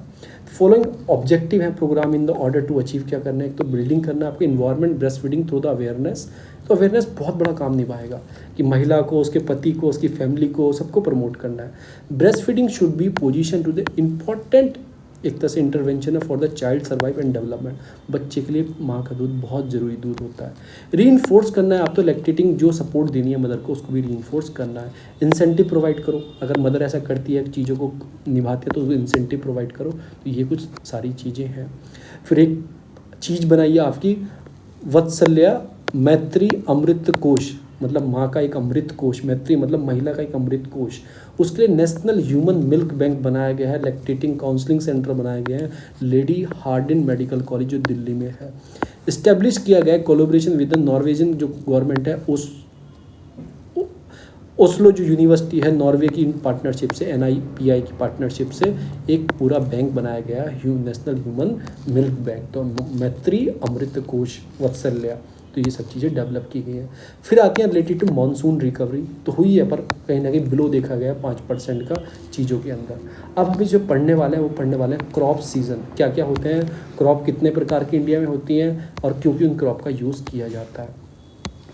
फॉलोइंग ऑब्जेक्टिव है program in the order to achieve. क्या करना है? एक तो बिल्डिंग करना है आपके environment breast feeding through the awareness. तो अवेयरनेस बहुत बड़ा काम निभाएगा कि महिला को, उसके पति को, उसकी फैमिली को, सबको प्रमोट करना है। Breast feeding should be position to the important, एक तरह से इंटरवेंशन है for the child survive and development. बच्चे के लिए माँ का दूध बहुत ज़रूरी दूध होता है। रीइंफोर्स करना है आप तो लैक्टेटिंग जो सपोर्ट देनी है मदर को, उसको भी रीइंफोर्स करना है। इंसेंटिव प्रोवाइड करो, अगर मदर ऐसा करती है चीज़ों को निभाती है तो उसको इंसेंटिव प्रोवाइड करो। तो ये कुछ सारी चीज़ें हैं। फिर एक चीज़ बनाइए आपकी वत्सल्य मैत्री अमृत कोश, मतलब माँ का एक अमृत कोश, मैत्री मतलब महिला का एक अमृत कोश। उसके लिए नेशनल ह्यूमन मिल्क बैंक बनाया गया है, लैक्टेटिंग काउंसलिंग सेंटर बनाया गया है, लेडी हार्डिन मेडिकल कॉलेज जो दिल्ली में है। इस्टेब्लिश किया गया है कोलैबोरेशन विद द नॉर्वेजियन जो गवर्नमेंट है, ओस्लो जो यूनिवर्सिटी है नॉर्वे की पार्टनरशिप से, NIPI की पार्टनरशिप से एक पूरा बैंक बनाया गया है, नेशनल ह्यूमन मिल्क बैंक। तो मैत्री अमृत कोश वत्सल्य, तो ये सब चीज़ें डेवलप की गई हैं। फिर आती हैं रिलेटेड टू मानसून रिकवरी, तो हुई है पर कहीं ना कहीं बिलो देखा गया 5% का चीज़ों के अंदर। अब हम जो पढ़ने वाले हैं वो पढ़ने वाले हैं क्रॉप सीज़न, क्या क्या होते हैं, क्रॉप कितने प्रकार की इंडिया में होती हैं और क्योंकि उन क्रॉप का यूज़ किया जाता है।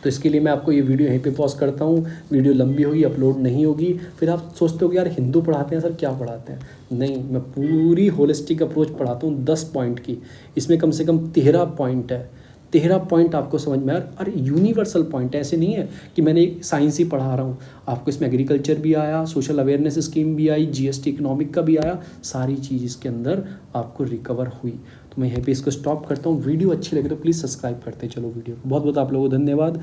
तो इसके लिए मैं आपको ये वीडियो यहीं पे पॉज करता हूँ। वीडियो लंबी होगी, अपलोड नहीं होगी। फिर आप सोचते हो कि यार हिंदू पढ़ाते हैं सर, क्या पढ़ाते हैं? नहीं, मैं पूरी होलिस्टिक अप्रोच पढ़ाता हूँ 10 पॉइंट की। इसमें कम से कम 13 पॉइंट है, 13 पॉइंट आपको समझ में आ रहा। और यूनिवर्सल पॉइंट, ऐसे नहीं है कि मैंने साइंस ही पढ़ा रहा हूँ, आपको इसमें एग्रीकल्चर भी आया, सोशल अवेयरनेस स्कीम भी आई, जीएसटी इकोनॉमिक का भी आया, सारी चीज़ इसके अंदर आपको रिकवर हुई। तो मैं यहीं पे इसको स्टॉप करता हूँ। वीडियो अच्छी लगे तो प्लीज़ सब्सक्राइब करते चलो वीडियो को। बहुत बहुत आप लोगों को धन्यवाद।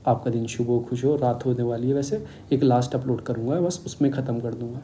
आपका दिन शुभ हो, खुश हो। रात होने वाली है वैसे, एक लास्ट अपलोड करूँगा बस, उसमें ख़त्म कर दूँगा।